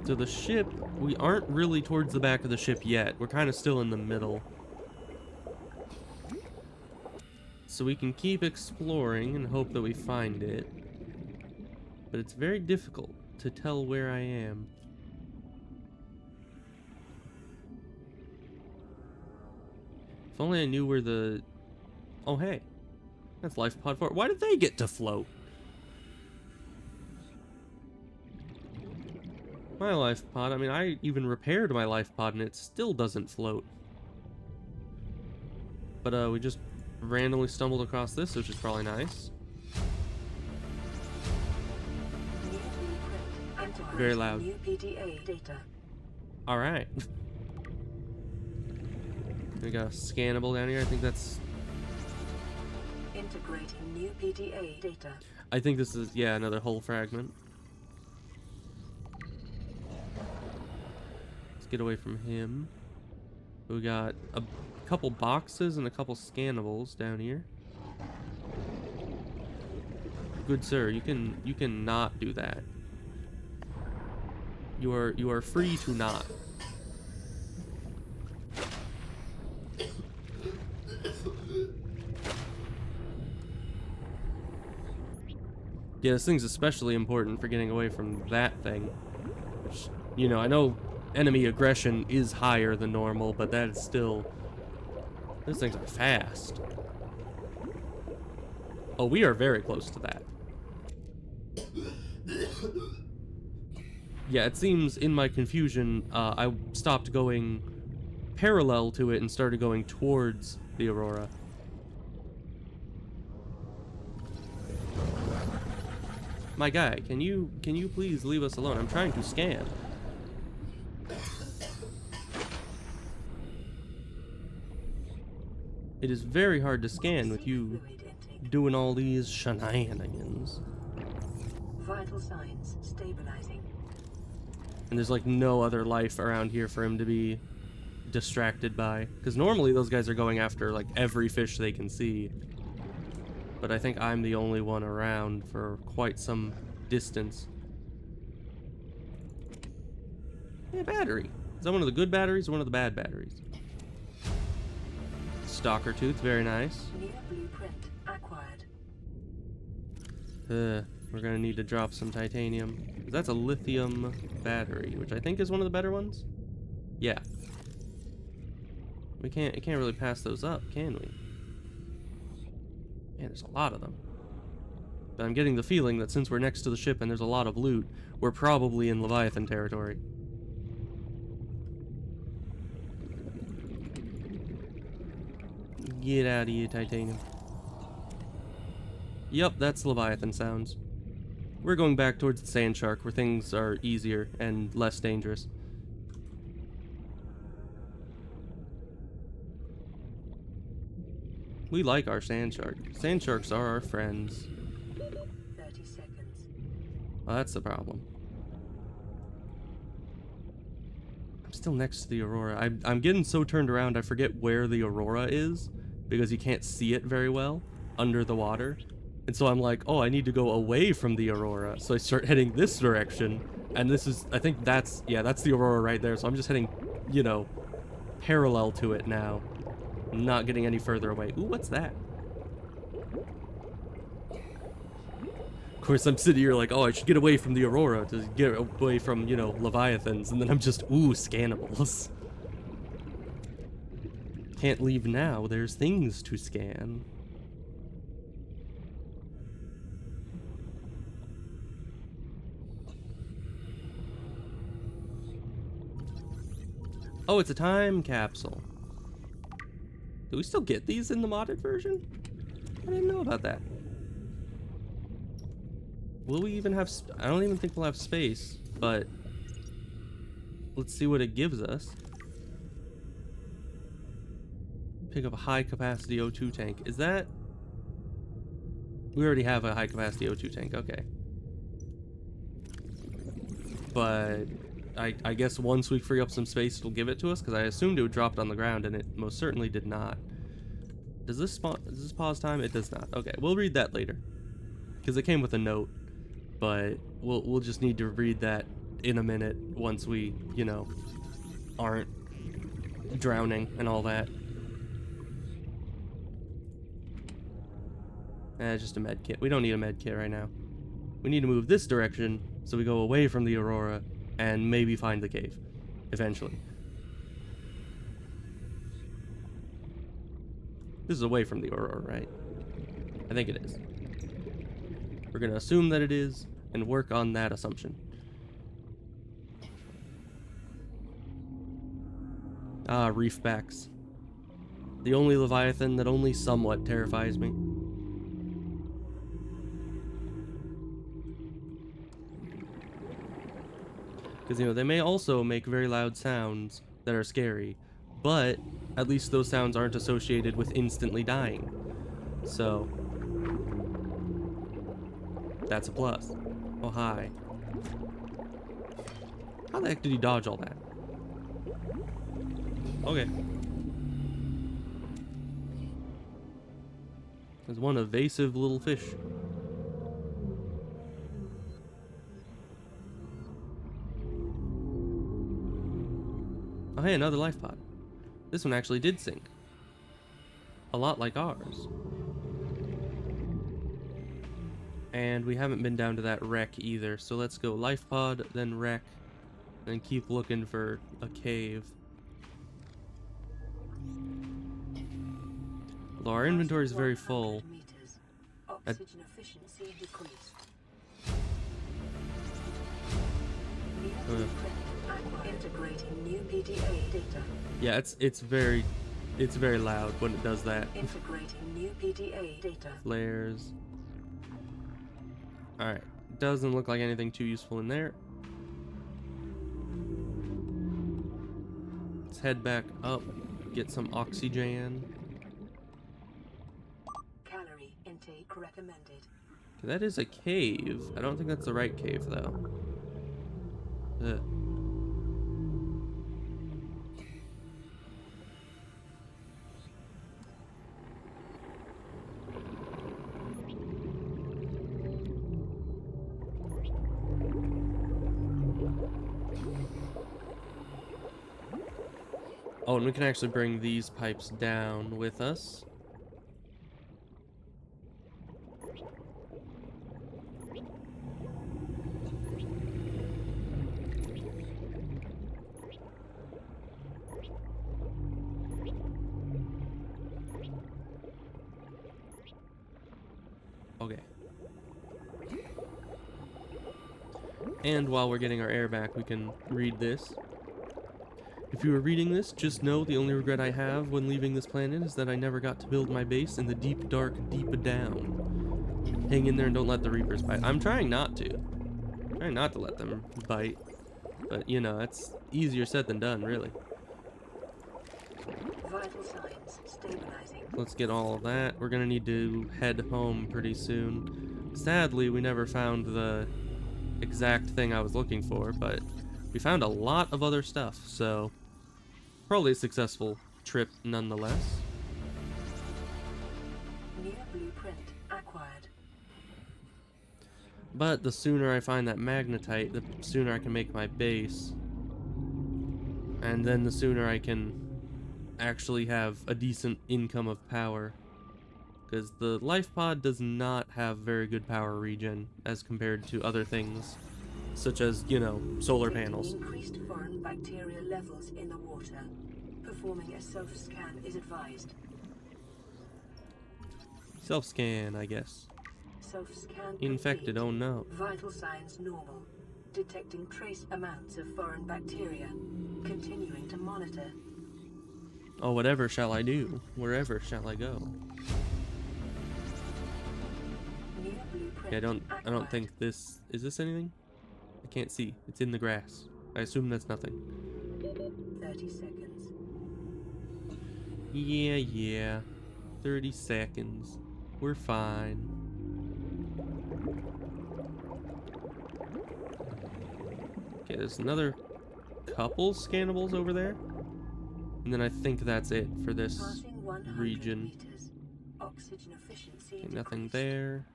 So the ship, we aren't really towards the back of the ship yet. We're kind of still in the middle. So we can keep exploring and hope that we find it. But it's very difficult to tell where I am. If only I knew where the... Oh, hey. That's Life Pod 4. Why did they get to float? My life pod, I mean, I even repaired my life pod and it still doesn't float. But we just randomly stumbled across this, which is probably nice. Very loud. Alright. We got a scannable down here. I think that's... Integrating new PDA data. I think this is, yeah, another hull fragment. Get away from him. We got a couple boxes and a couple scannables down here. Good sir, you can not do that. You are free to not. Yeah, this thing's especially important for getting away from that thing. Which, you know, I know enemy aggression is higher than normal, but that is still... Those things are fast. Oh, we are very close to that. Yeah, it seems in my confusion, I stopped going parallel to it and started going towards the Aurora. My guy, can you please leave us alone? I'm trying to scan. It is very hard to scan with you doing all these shenanigans. Vital signs stabilizing. And there's like no other life around here for him to be distracted by. Because normally those guys are going after like every fish they can see. But I think I'm the only one around for quite some distance. Hey, battery. Is that one of the good batteries or one of the bad batteries? Stalker tooth, very nice. New blueprint acquired. We're gonna need to drop some titanium. 'Cause that's a lithium battery, which I think is one of the better ones. Yeah. It can't really pass those up, can we? Man, there's a lot of them. But I'm getting the feeling that since we're next to the ship and there's a lot of loot, we're probably in Leviathan territory. Get out of here, titanium. Yep, that's Leviathan sounds. We're going back towards the sand shark where things are easier and less dangerous. We like our sand shark. Sand sharks are our friends. 30 seconds. Well, that's the problem. I'm still next to the Aurora. I'm getting so turned around I forget where the Aurora is because you can't see it very well under the water. And so I'm like, oh, I need to go away from the Aurora. So I start heading this direction. And this is, I think that's, yeah, that's the Aurora right there. So I'm just heading, you know, parallel to it now. I'm not getting any further away. Ooh, what's that? Of course, I'm sitting here like, oh, I should get away from the Aurora to get away from, you know, Leviathans. And then I'm just, ooh, scannables. Can't leave now. There's things to scan. Oh, it's a time capsule. Do we still get these in the modded version? I didn't know about that. Will we even have... I don't even think we'll have space, but... let's see what it gives us. Pick up a high-capacity O2 tank. Is that... we already have a high-capacity O2 tank, okay. But... I guess once we free up some space, it'll give it to us, because I assumed it would drop it on the ground, and it most certainly did not. Does this pause time? It does not. Okay, we'll read that later, because it came with a note, but we'll just need to read that in a minute once we, you know, aren't drowning and all that. Just a med kit. We don't need a med kit right now. We need to move this direction so we go away from the Aurora and maybe find the cave eventually. This is away from the Aurora, right? I think it is. We're gonna assume that it is and work on that assumption. Ah, reefbacks. The only Leviathan that only somewhat terrifies me. Because, you know, they may also make very loud sounds that are scary, but at least those sounds aren't associated with instantly dying. So, that's a plus. Oh, hi. How the heck did he dodge all that? Okay. There's one evasive little fish. Oh, hey, another life pod. This one actually did sink. A lot like ours. And we haven't been down to that wreck either, so let's go life pod, then wreck, then keep looking for a cave. Although our inventory is very full. Oxygen efficiency decreased. Integrating new PDA data. Yeah, it's very loud when it does that. Integrating new PDA data. Flares. Alright, Doesn't look like anything too useful in there. Let's head back up, get some oxygen. Calorie intake recommended. That is a cave. I don't think that's the right cave, though. Ugh. Oh, and we can actually bring these pipes down with us. Okay. And while we're getting our air back, we can read this. If you were reading this, just know the only regret I have when leaving this planet is that I never got to build my base in the deep, dark, deep down. Hang in there and don't let the Reapers bite. I'm trying not to. I'm trying not to let them bite. But, you know, that's easier said than done, really. Vital signs stabilizing. Let's get all of that. We're gonna need to head home pretty soon. Sadly, we never found the exact thing I was looking for, but we found a lot of other stuff, so probably a successful trip nonetheless. New blueprint acquired. But the sooner I find that magnetite, the sooner I can make my base. And then the sooner I can actually have a decent income of power. Because the life pod does not have very good power regen as compared to other things, such as, you know, solar panels. Increased foreign bacteria levels in the water. Performing a self-scan is advised. Self-scan, I guess. Self-scan Infected, complete. oh no. Vital signs normal. Detecting trace amounts of foreign bacteria. Continuing to monitor. Oh, whatever shall I do? Wherever shall I go? New blueprint Yeah, I don't acquired. think this... Is this anything? I can't see. It's in the grass. I assume that's nothing. 30 seconds. Yeah. 30 seconds. We're fine. Okay, there's another couple scannables over there. And then I think that's it for this Passing 100 region. meters. Oxygen efficiency Okay, nothing decreased. there.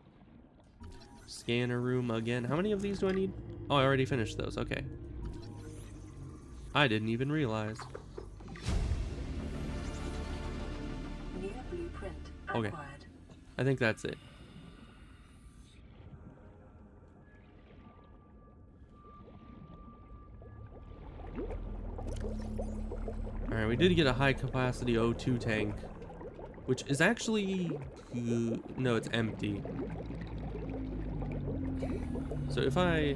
Scanner room again. How many of these do I need? Oh, I already finished those. Okay. I didn't even realize. New blueprint Okay. acquired. I think that's it. Alright, we did get a high capacity O2 tank, which is actually... no, it's empty. So if I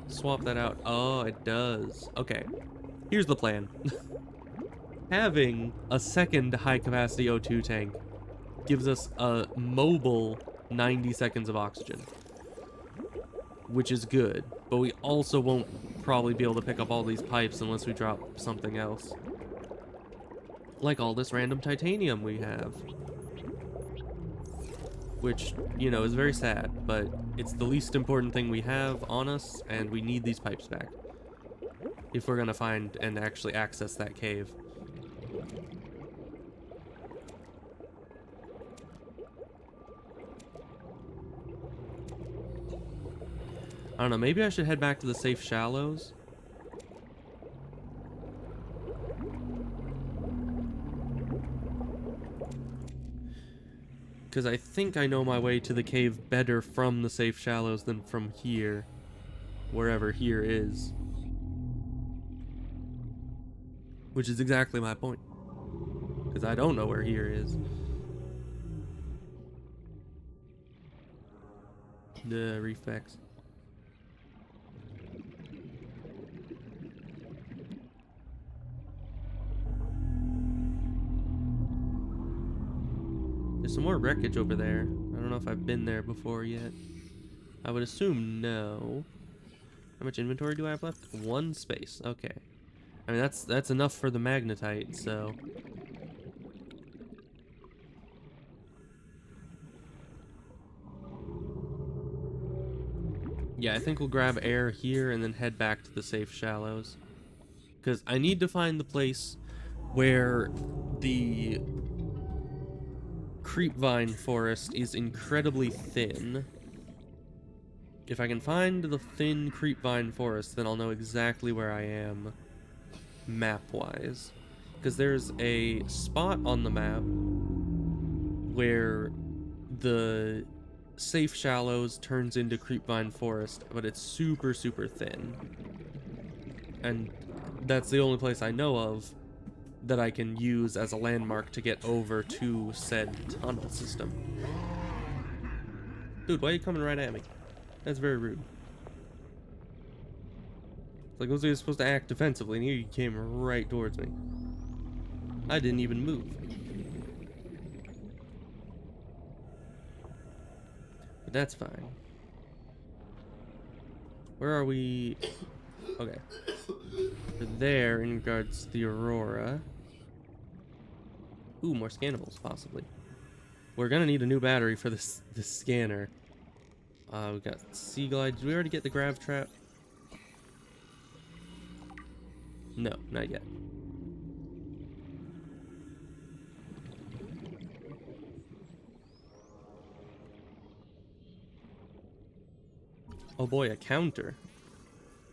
swap that out... Oh, it does. Okay. Here's the plan. Having a second high capacity O2 tank gives us a mobile 90 seconds of oxygen, which is good, but we also won't probably be able to pick up all these pipes unless we drop something else. Like all this random titanium we have. Which, you know, is very sad, but it's the least important thing we have on us, and we need these pipes back if we're gonna find and actually access that cave. I don't know, maybe I should head back to the safe shallows. Because I think I know my way to the cave better from the safe shallows than from here. Wherever here is. Which is exactly my point. Because I don't know where here is. The reflex. There's some more wreckage over there. I don't know if I've been there before yet. I would assume no. How much inventory do I have left? 1 space. Okay. I mean, that's enough for the magnetite, so... Yeah, I think we'll grab air here and then head back to the safe shallows. Because I need to find the place where the creepvine forest is incredibly thin. If I can find the thin creepvine forest, then I'll know exactly where I am map-wise. Because there's a spot on the map where the safe shallows turns into creepvine forest, but it's super, super thin. And that's the only place I know of that I can use as a landmark to get over to said tunnel system. Dude, why are you coming right at me? That's very rude. It's like, was I supposed to act defensively, and you came right towards me. I didn't even move. But that's fine. Where are we? Okay. We're there in regards to the Aurora. Ooh, more scannables, possibly. We're gonna need a new battery for this scanner. We got Sea Glide. Did we already get the grav trap? No, not yet. Oh boy, a counter.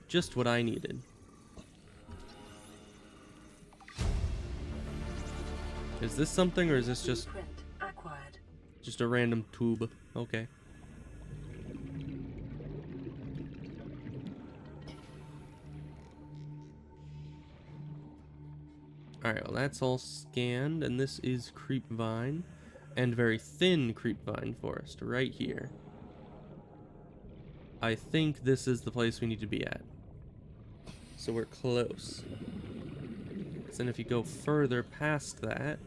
Just what I needed. Is this something, or is this just a random tube? Okay. Alright, well that's all scanned, and this is creepvine, and very thin creepvine forest, right here. I think this is the place we need to be at. So we're close. Then if you go further past that,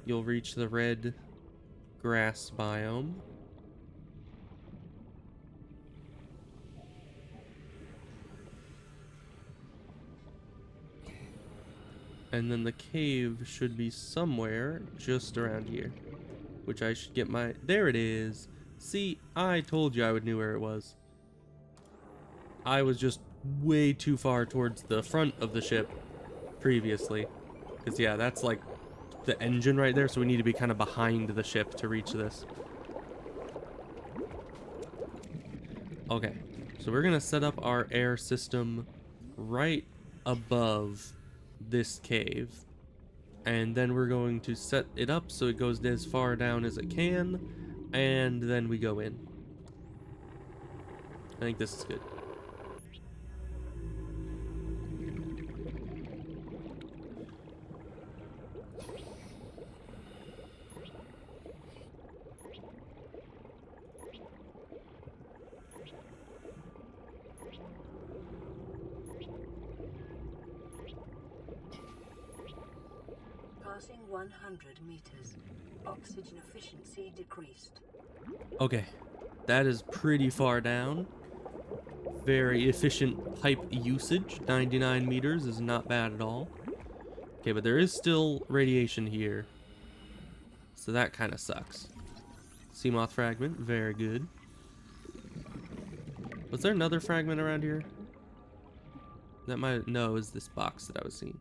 you'll reach the red grass biome. And then the cave should be somewhere just around here. Which I should get my... There it is! See, I told you I would know where it was. I was just way too far towards the front of the ship previously. Because, yeah, that's like the engine right there, so we need to be kind of behind the ship to reach this. Okay, so we're going to set up our air system right above this cave. And then we're going to set it up so it goes as far down as it can, and then we go in. I think this is good. Passing 100 meters. Oxygen efficiency decreased. Okay, that is pretty far down. Very efficient pipe usage. 99 meters is not bad at all. Okay, but there is still radiation here, so that kind of sucks. Seamoth fragment, very good. Was there another fragment around here? That might... No, it was this box that I was seeing.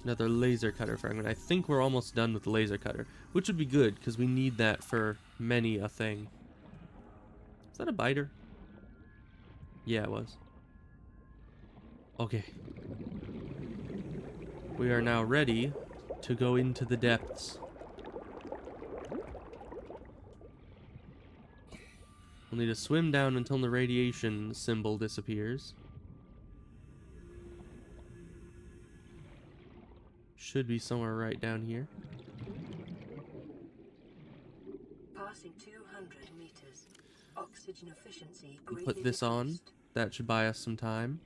Another laser cutter fragment. I think we're almost done with the laser cutter, which would be good because we need that for many a thing. Is that a biter? Yeah, it was. Okay. We are now ready to go into the depths. We'll need to swim down until the radiation symbol disappears. Should be somewhere right down here. Passing 200 meters. Oxygen efficiency We'll greatly put this on. decreased. That should buy us some time.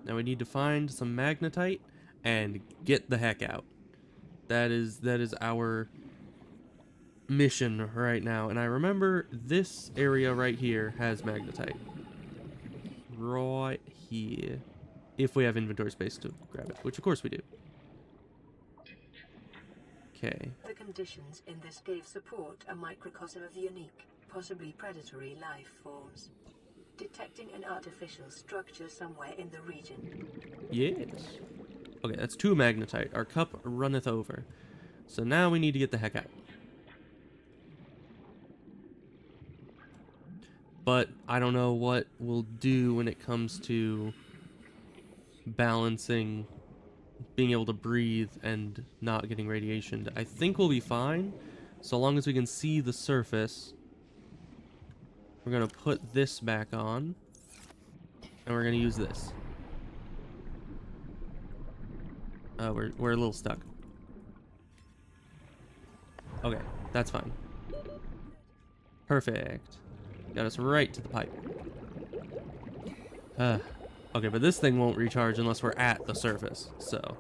Now we need to find some magnetite and get the heck out. That is our mission right now, and I remember this area right here has magnetite. Right here. If we have inventory space to grab it, which of course we do. Okay. The conditions in this cave support a microcosm of unique, possibly predatory life forms. Detecting an artificial structure somewhere in the region. Yes. Okay, that's 2 magnetite. Our cup runneth over. So now we need to get the heck out. But I don't know what we'll do when it comes to balancing being able to breathe and not getting radiation. I think we'll be fine so long as we can see the surface. We're gonna put this back on and we're gonna use this. We're a little stuck. Okay, that's fine. Perfect. Got us right to the pipe. Okay, but this thing won't recharge unless we're at the surface, so.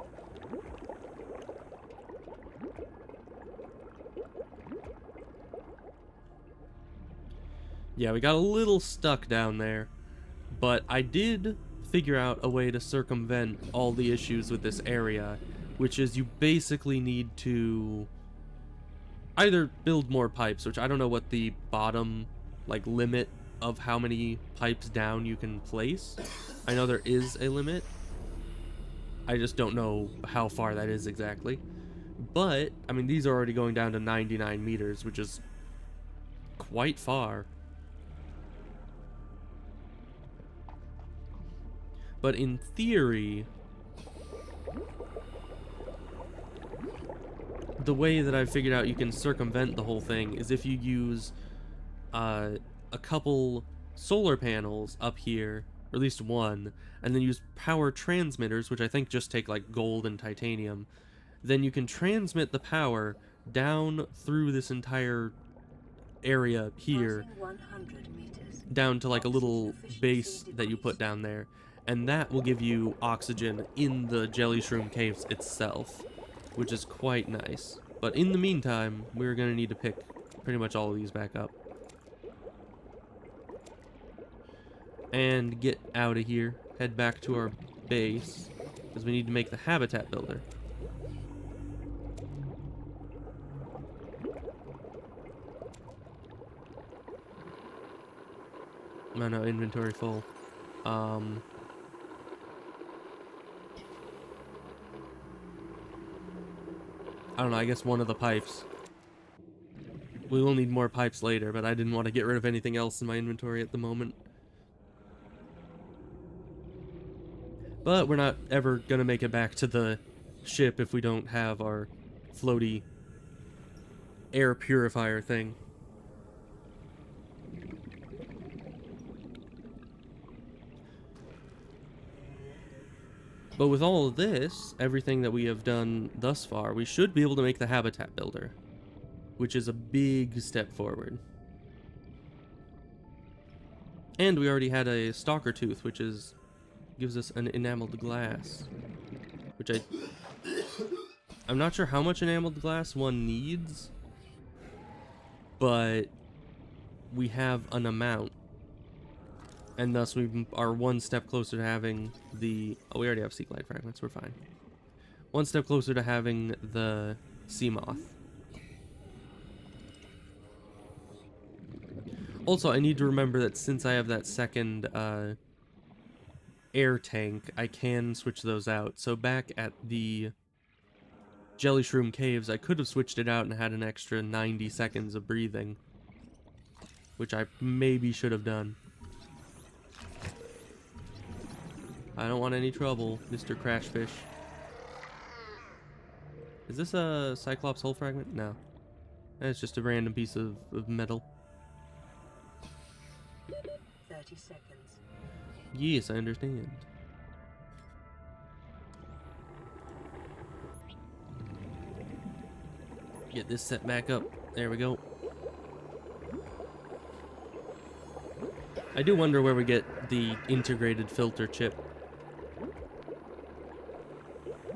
Yeah, we got a little stuck down there, but I did figure out a way to circumvent all the issues with this area, which is you basically need to either build more pipes, which I don't know what the bottom, like, limit of how many pipes down you can place. I know there is a limit. I just don't know how far that is exactly. But, I mean, these are already going down to 99 meters, which is quite far. But in theory, the way that I've figured out you can circumvent the whole thing is if you use a couple solar panels up here, or at least one, and then use power transmitters, which I think just take like gold and titanium, then you can transmit the power down through this entire area here, down to like a little base that you put down there, and that will give you oxygen in the jelly shroom caves itself, which is quite nice. But in the meantime, we're going to need to pick pretty much all of these back up. And get out of here, head back to our base, because we need to make the habitat builder. Oh no, inventory full. I don't know, I guess one of the pipes. We will need more pipes later, but I didn't want to get rid of anything else in my inventory at the moment. But we're not ever gonna make it back to the ship if we don't have our floaty air purifier thing. But with all of this, everything that we have done thus far, we should be able to make the habitat builder, which is a big step forward. And we already had a stalker tooth, which gives us an enameled glass, which I'm not sure how much enameled glass one needs, but we have an amount. And thus we are one step closer to having the... Oh, we already have sea glide fragments. We're fine. One step closer to having the sea moth. Also, I need to remember that since I have that second air tank, I can switch those out. So back at the Jelly Shroom Caves, I could have switched it out and had an extra 90 seconds of breathing, which I maybe should have done. I don't want any trouble, Mr. Crashfish. Is this a Cyclops hull fragment? No. It's just a random piece of metal. 30 seconds. Yes, I understand. Get this set back up. There we go. I do wonder where we get the integrated filter chip.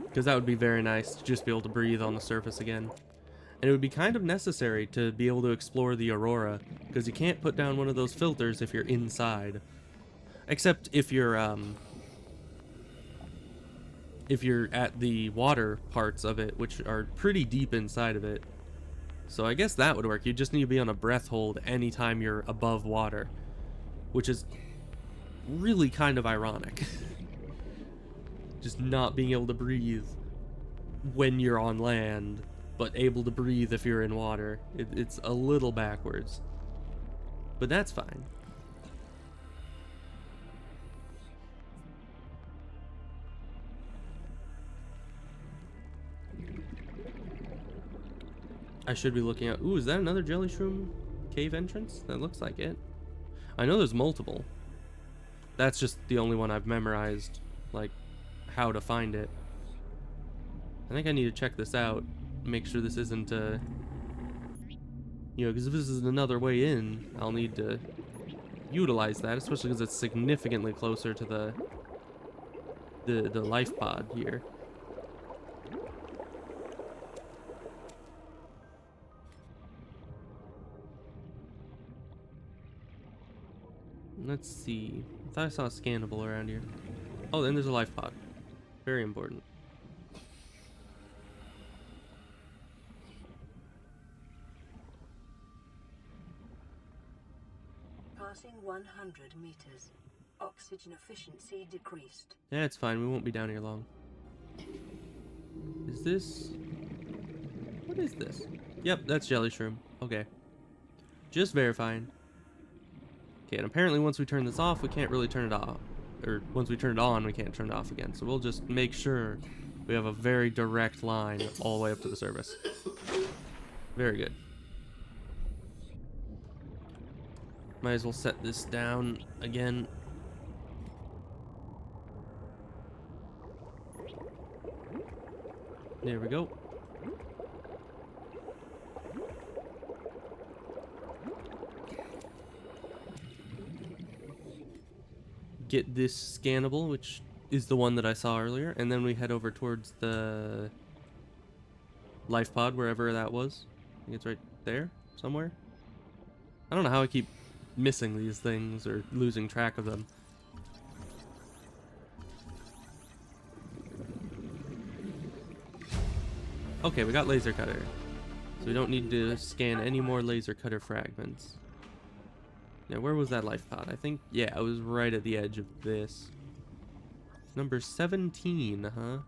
Because that would be very nice to just be able to breathe on the surface again. And it would be kind of necessary to be able to explore the Aurora, because you can't put down one of those filters if you're inside. Except if you're at the water parts of it, which are pretty deep inside of it. So I guess that would work. You just need to be on a breath hold anytime you're above water, which is really kind of ironic. Just not being able to breathe when you're on land, but able to breathe if you're in water. It's a little backwards, but that's fine. I should be looking at... Ooh, is that another jelly shroom cave entrance? That looks like it. I know there's multiple. That's just the only one I've memorized, like, how to find it. I think I need to check this out. Make sure this isn't, you know, because if this is another way in, I'll need to utilize that, especially because it's significantly closer to the life pod here. Let's see. I thought I saw a scannable around here. Oh, then there's a life pod. Very important. Passing 100 meters. Oxygen efficiency decreased. Yeah, it's fine. We won't be down here long. Is this... What is this? Yep, that's jelly shroom. Okay. Just verifying. Okay, and apparently once we turn this off, we can't really turn it off. Or once we turn it on, we can't turn it off again. So we'll just make sure we have a very direct line all the way up to the surface. Very good. Might as well set this down again. There we go. Get this scannable, which is the one that I saw earlier, and then we head over towards the life pod, wherever that was. I think it's right there, somewhere. I don't know how I keep missing these things or losing track of them. Okay, we got laser cutter. So we don't need to scan any more laser cutter fragments. Now, where was that life pod? I think, yeah, it was right at the edge of this. Number 17, huh?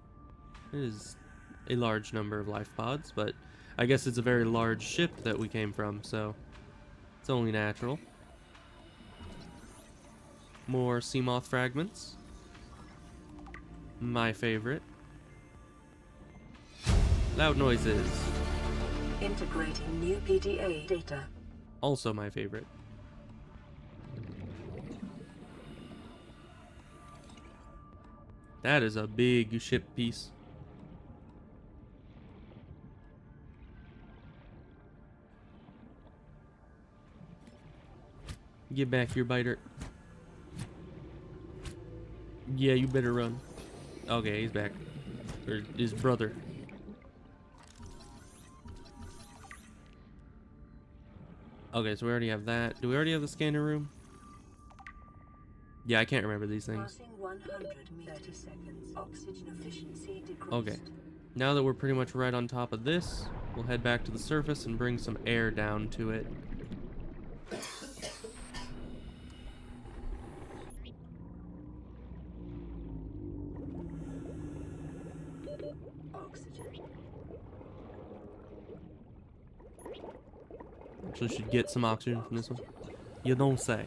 It is a large number of life pods, but I guess it's a very large ship that we came from, so it's only natural. More sea moth fragments. My favorite. Loud noises. Integrating new PDA data. Also my favorite. That is a big ship piece. Get back here, biter. Yeah, you better run. Okay, he's back. Or his brother. Okay, so we already have that. Do we already have the scanner room? Yeah, I can't remember these things. Passing 130 seconds. Oxygen efficiency decreased. Okay. Now that we're pretty much right on top of this, we'll head back to the surface and bring some air down to it. Oxygen. Actually should get some oxygen from this one. You don't say.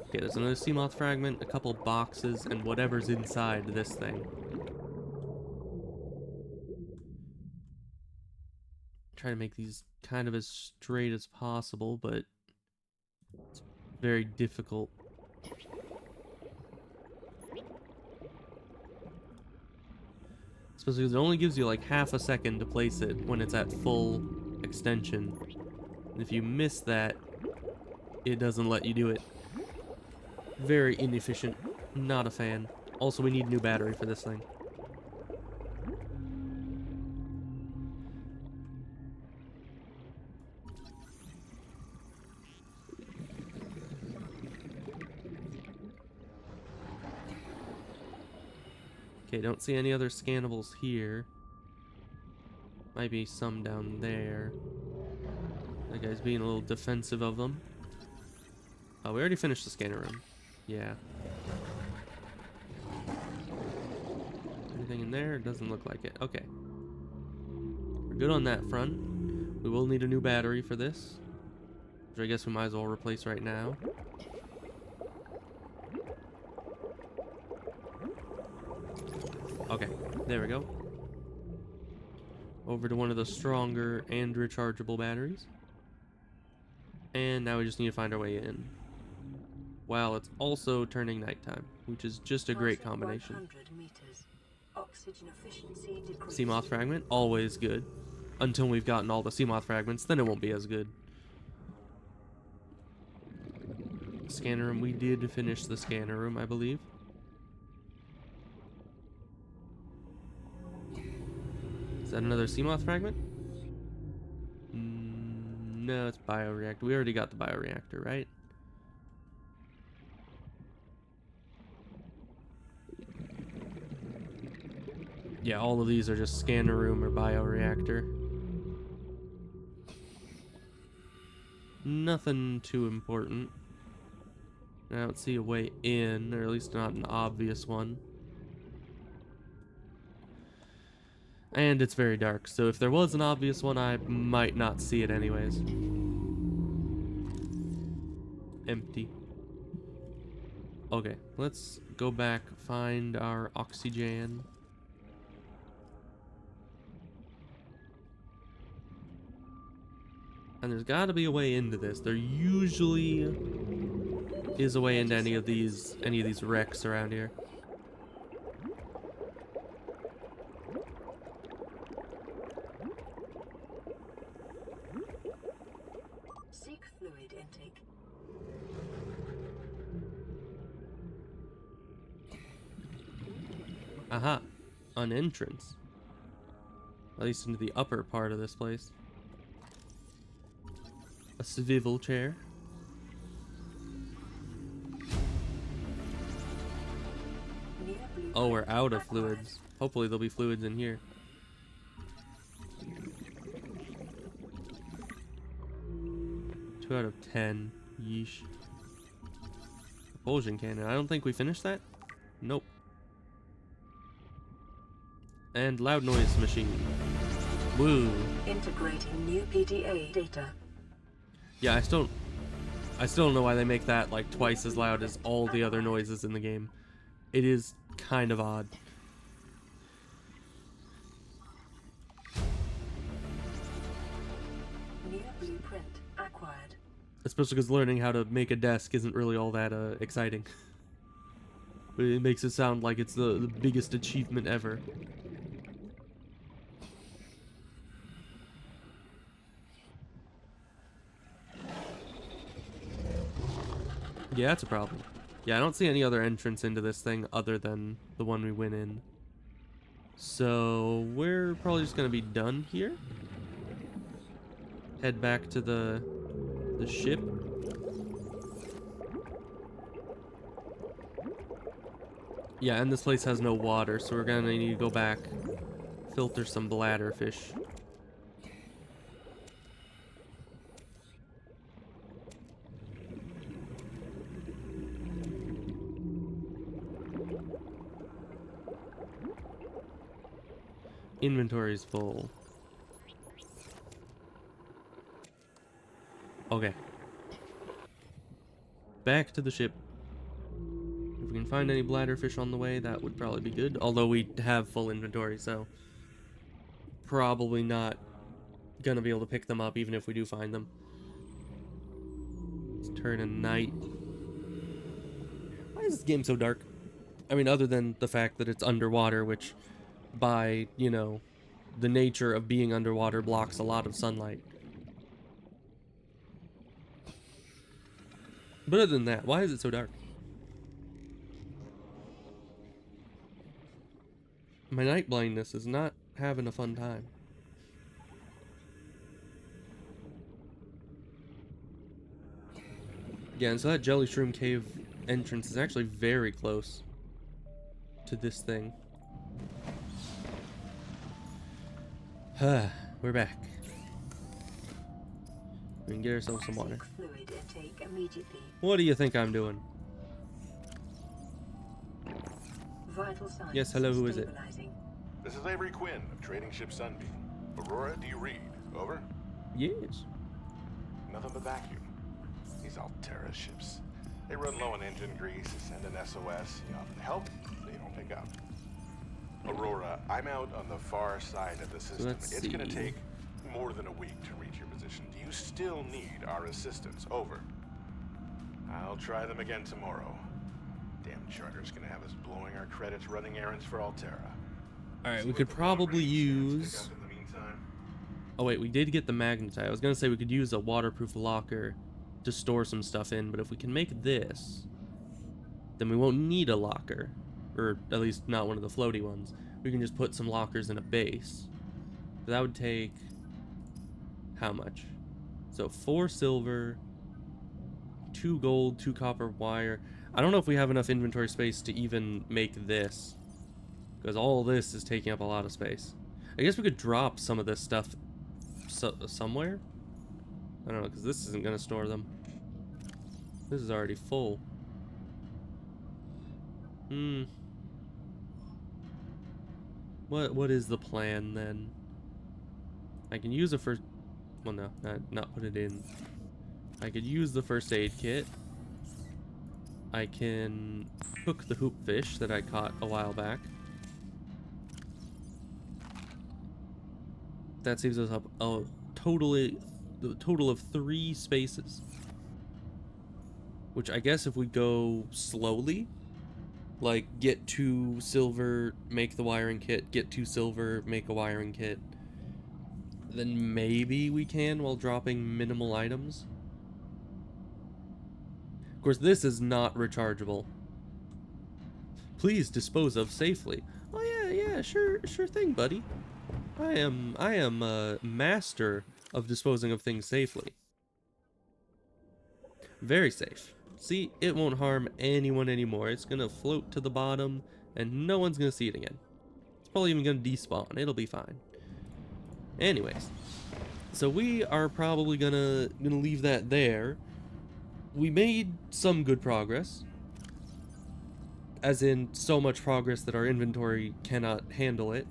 Okay, there's another sea moth fragment, a couple boxes, and whatever's inside this thing. Try to make these kind of as straight as possible, but it's very difficult. Especially because it only gives you like half a second to place it when it's at full extension. And if you miss that, it doesn't let you do it. Very inefficient. Not a fan. Also, we need a new battery for this thing. Okay, don't see any other scannables here. Might be some down there. That guy's being a little defensive of them. Oh, we already finished the scanner room. Yeah. Anything in there? It doesn't look like it. Okay. We're good on that front. We will need a new battery for this, which I guess we might as well replace right now. Okay, there we go. Over to one of the stronger and rechargeable batteries. And now we just need to find our way in. While it's also turning nighttime, which is just a great combination. 100 meters. Oxygen efficiency decreased. Seamoth fragment, always good. Until we've gotten all the Seamoth fragments, then it won't be as good. Scanner room, we did finish the scanner room, I believe. Is that another Seamoth fragment? No, it's bioreactor. We already got the bioreactor, right? Yeah, all of these are just scanner room or bioreactor. Nothing too important. I don't see a way in, or at least not an obvious one. And it's very dark, so if there was an obvious one, I might not see it anyways. Empty. Okay, let's go back, find our oxygen. And there's gotta be a way into this. There usually is a way into any of these wrecks around here. Seek fluid intake. Aha, an entrance. At least into the upper part of this place. A swivel chair. Oh, we're out of fluids. Hopefully there'll be fluids in here. Two out of 10. Yeesh. Propulsion cannon. I don't think we finished that. Nope. And loud noise machine. Woo. Integrating new PDA data. Yeah, I still don't know why they make that like twice as loud as all the other noises in the game. It is kind of odd. New blueprint acquired. Especially because learning how to make a desk isn't really all that exciting. But it makes it sound like it's the biggest achievement ever. Yeah, that's a problem. Yeah, I don't see any other entrance into this thing other than the one we went in. So we're probably just gonna be done here. Head back to the ship. Yeah, and this place has no water, so we're gonna need to go back, filter some bladder fish. Inventory's full. Okay. Back to the ship. If we can find any bladderfish on the way, that would probably be good. Although we have full inventory, so probably not gonna be able to pick them up even if we do find them. It's turning night. Why is this game so dark? I mean, other than the fact that it's underwater, which by, you know, the nature of being underwater blocks a lot of sunlight. But other than that, why is it so dark? My night blindness is not having a fun time. Yeah, and so that Jelly Shroom Cave entrance is actually very close to this thing. We're back. We can get ourselves some water. Seek fluid intake immediately. What do you think I'm doing? Vital signs Yes, hello, who is it? stabilizing. This is Avery Quinn of Trading Ship Sunbeam. Aurora, do you read? Over? Yes. Nothing but vacuum. These Altera ships. They run low on engine grease, send an SOS. You offer help, they don't pick up. Aurora, I'm out on the far side of the system. let's It's gonna see. take more than a week to reach your position. Do you still need our assistance? Over. I'll try them again tomorrow. Damn charter's gonna have us blowing our credits running errands for Altera. Alright, See we what could the probably long-range ships use... pick up in the meantime. Oh wait, we did get the magnetite. I was gonna say we could use a waterproof locker to store some stuff in, but if we can make this, then we won't need a locker. Or at least not one of the floaty ones. We can just put some lockers in a base. So that would take... how much? So 4 silver, 2 gold, 2 copper wire. I don't know if we have enough inventory space to even make this, because all this is taking up a lot of space. I guess we could drop some of this stuff somewhere? I don't know, because this isn't going to store them. This is already full. What is the plan then? I can use a first... well, no, not put it in. I could use the first aid kit. I can cook the hoopfish that I caught a while back. That saves us up a total of 3 spaces. Which I guess if we go slowly, like get 2 silver, make the wiring kit, get 2 silver, make a wiring kit, then maybe we can while dropping minimal items. Of course, this is not rechargeable. Please dispose of safely. Oh yeah, sure thing, buddy. I am a master of disposing of things safely. Very safe. See, it won't harm anyone anymore. It's gonna float to the bottom, and no one's gonna see it again. It's probably even gonna despawn. It'll be fine. Anyways, so we are probably gonna leave that there. We made some good progress, as in so much progress that our inventory cannot handle it,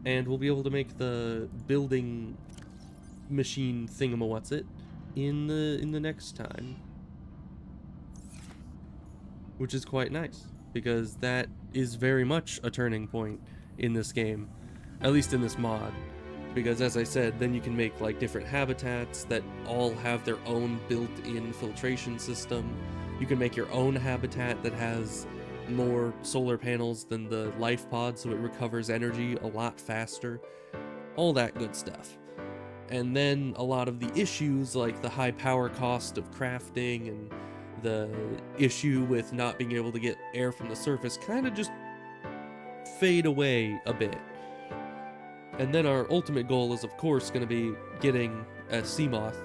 and we'll be able to make the building machine thingamawhatsit in the next time, which is quite nice, because that is very much a turning point in this game, at least in this mod. Because as I said, then you can make like different habitats that all have their own built-in filtration system. You can make your own habitat that has more solar panels than the life pod, so it recovers energy a lot faster. All that good stuff. And then a lot of the issues, like the high power cost of crafting and the issue with not being able to get air from the surface, kind of just fade away a bit. And then our ultimate goal is, of course, going to be getting a sea moth,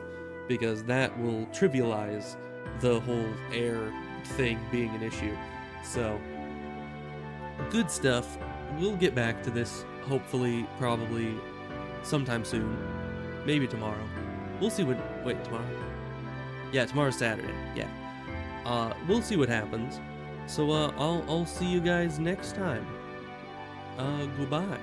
because that will trivialize the whole air thing being an issue. So, good stuff. We'll get back to this, hopefully, probably sometime soon. Maybe tomorrow. We'll see what... wait, tomorrow? Yeah, tomorrow's Saturday. Yeah. We'll see what happens. So, I'll see you guys next time. Goodbye.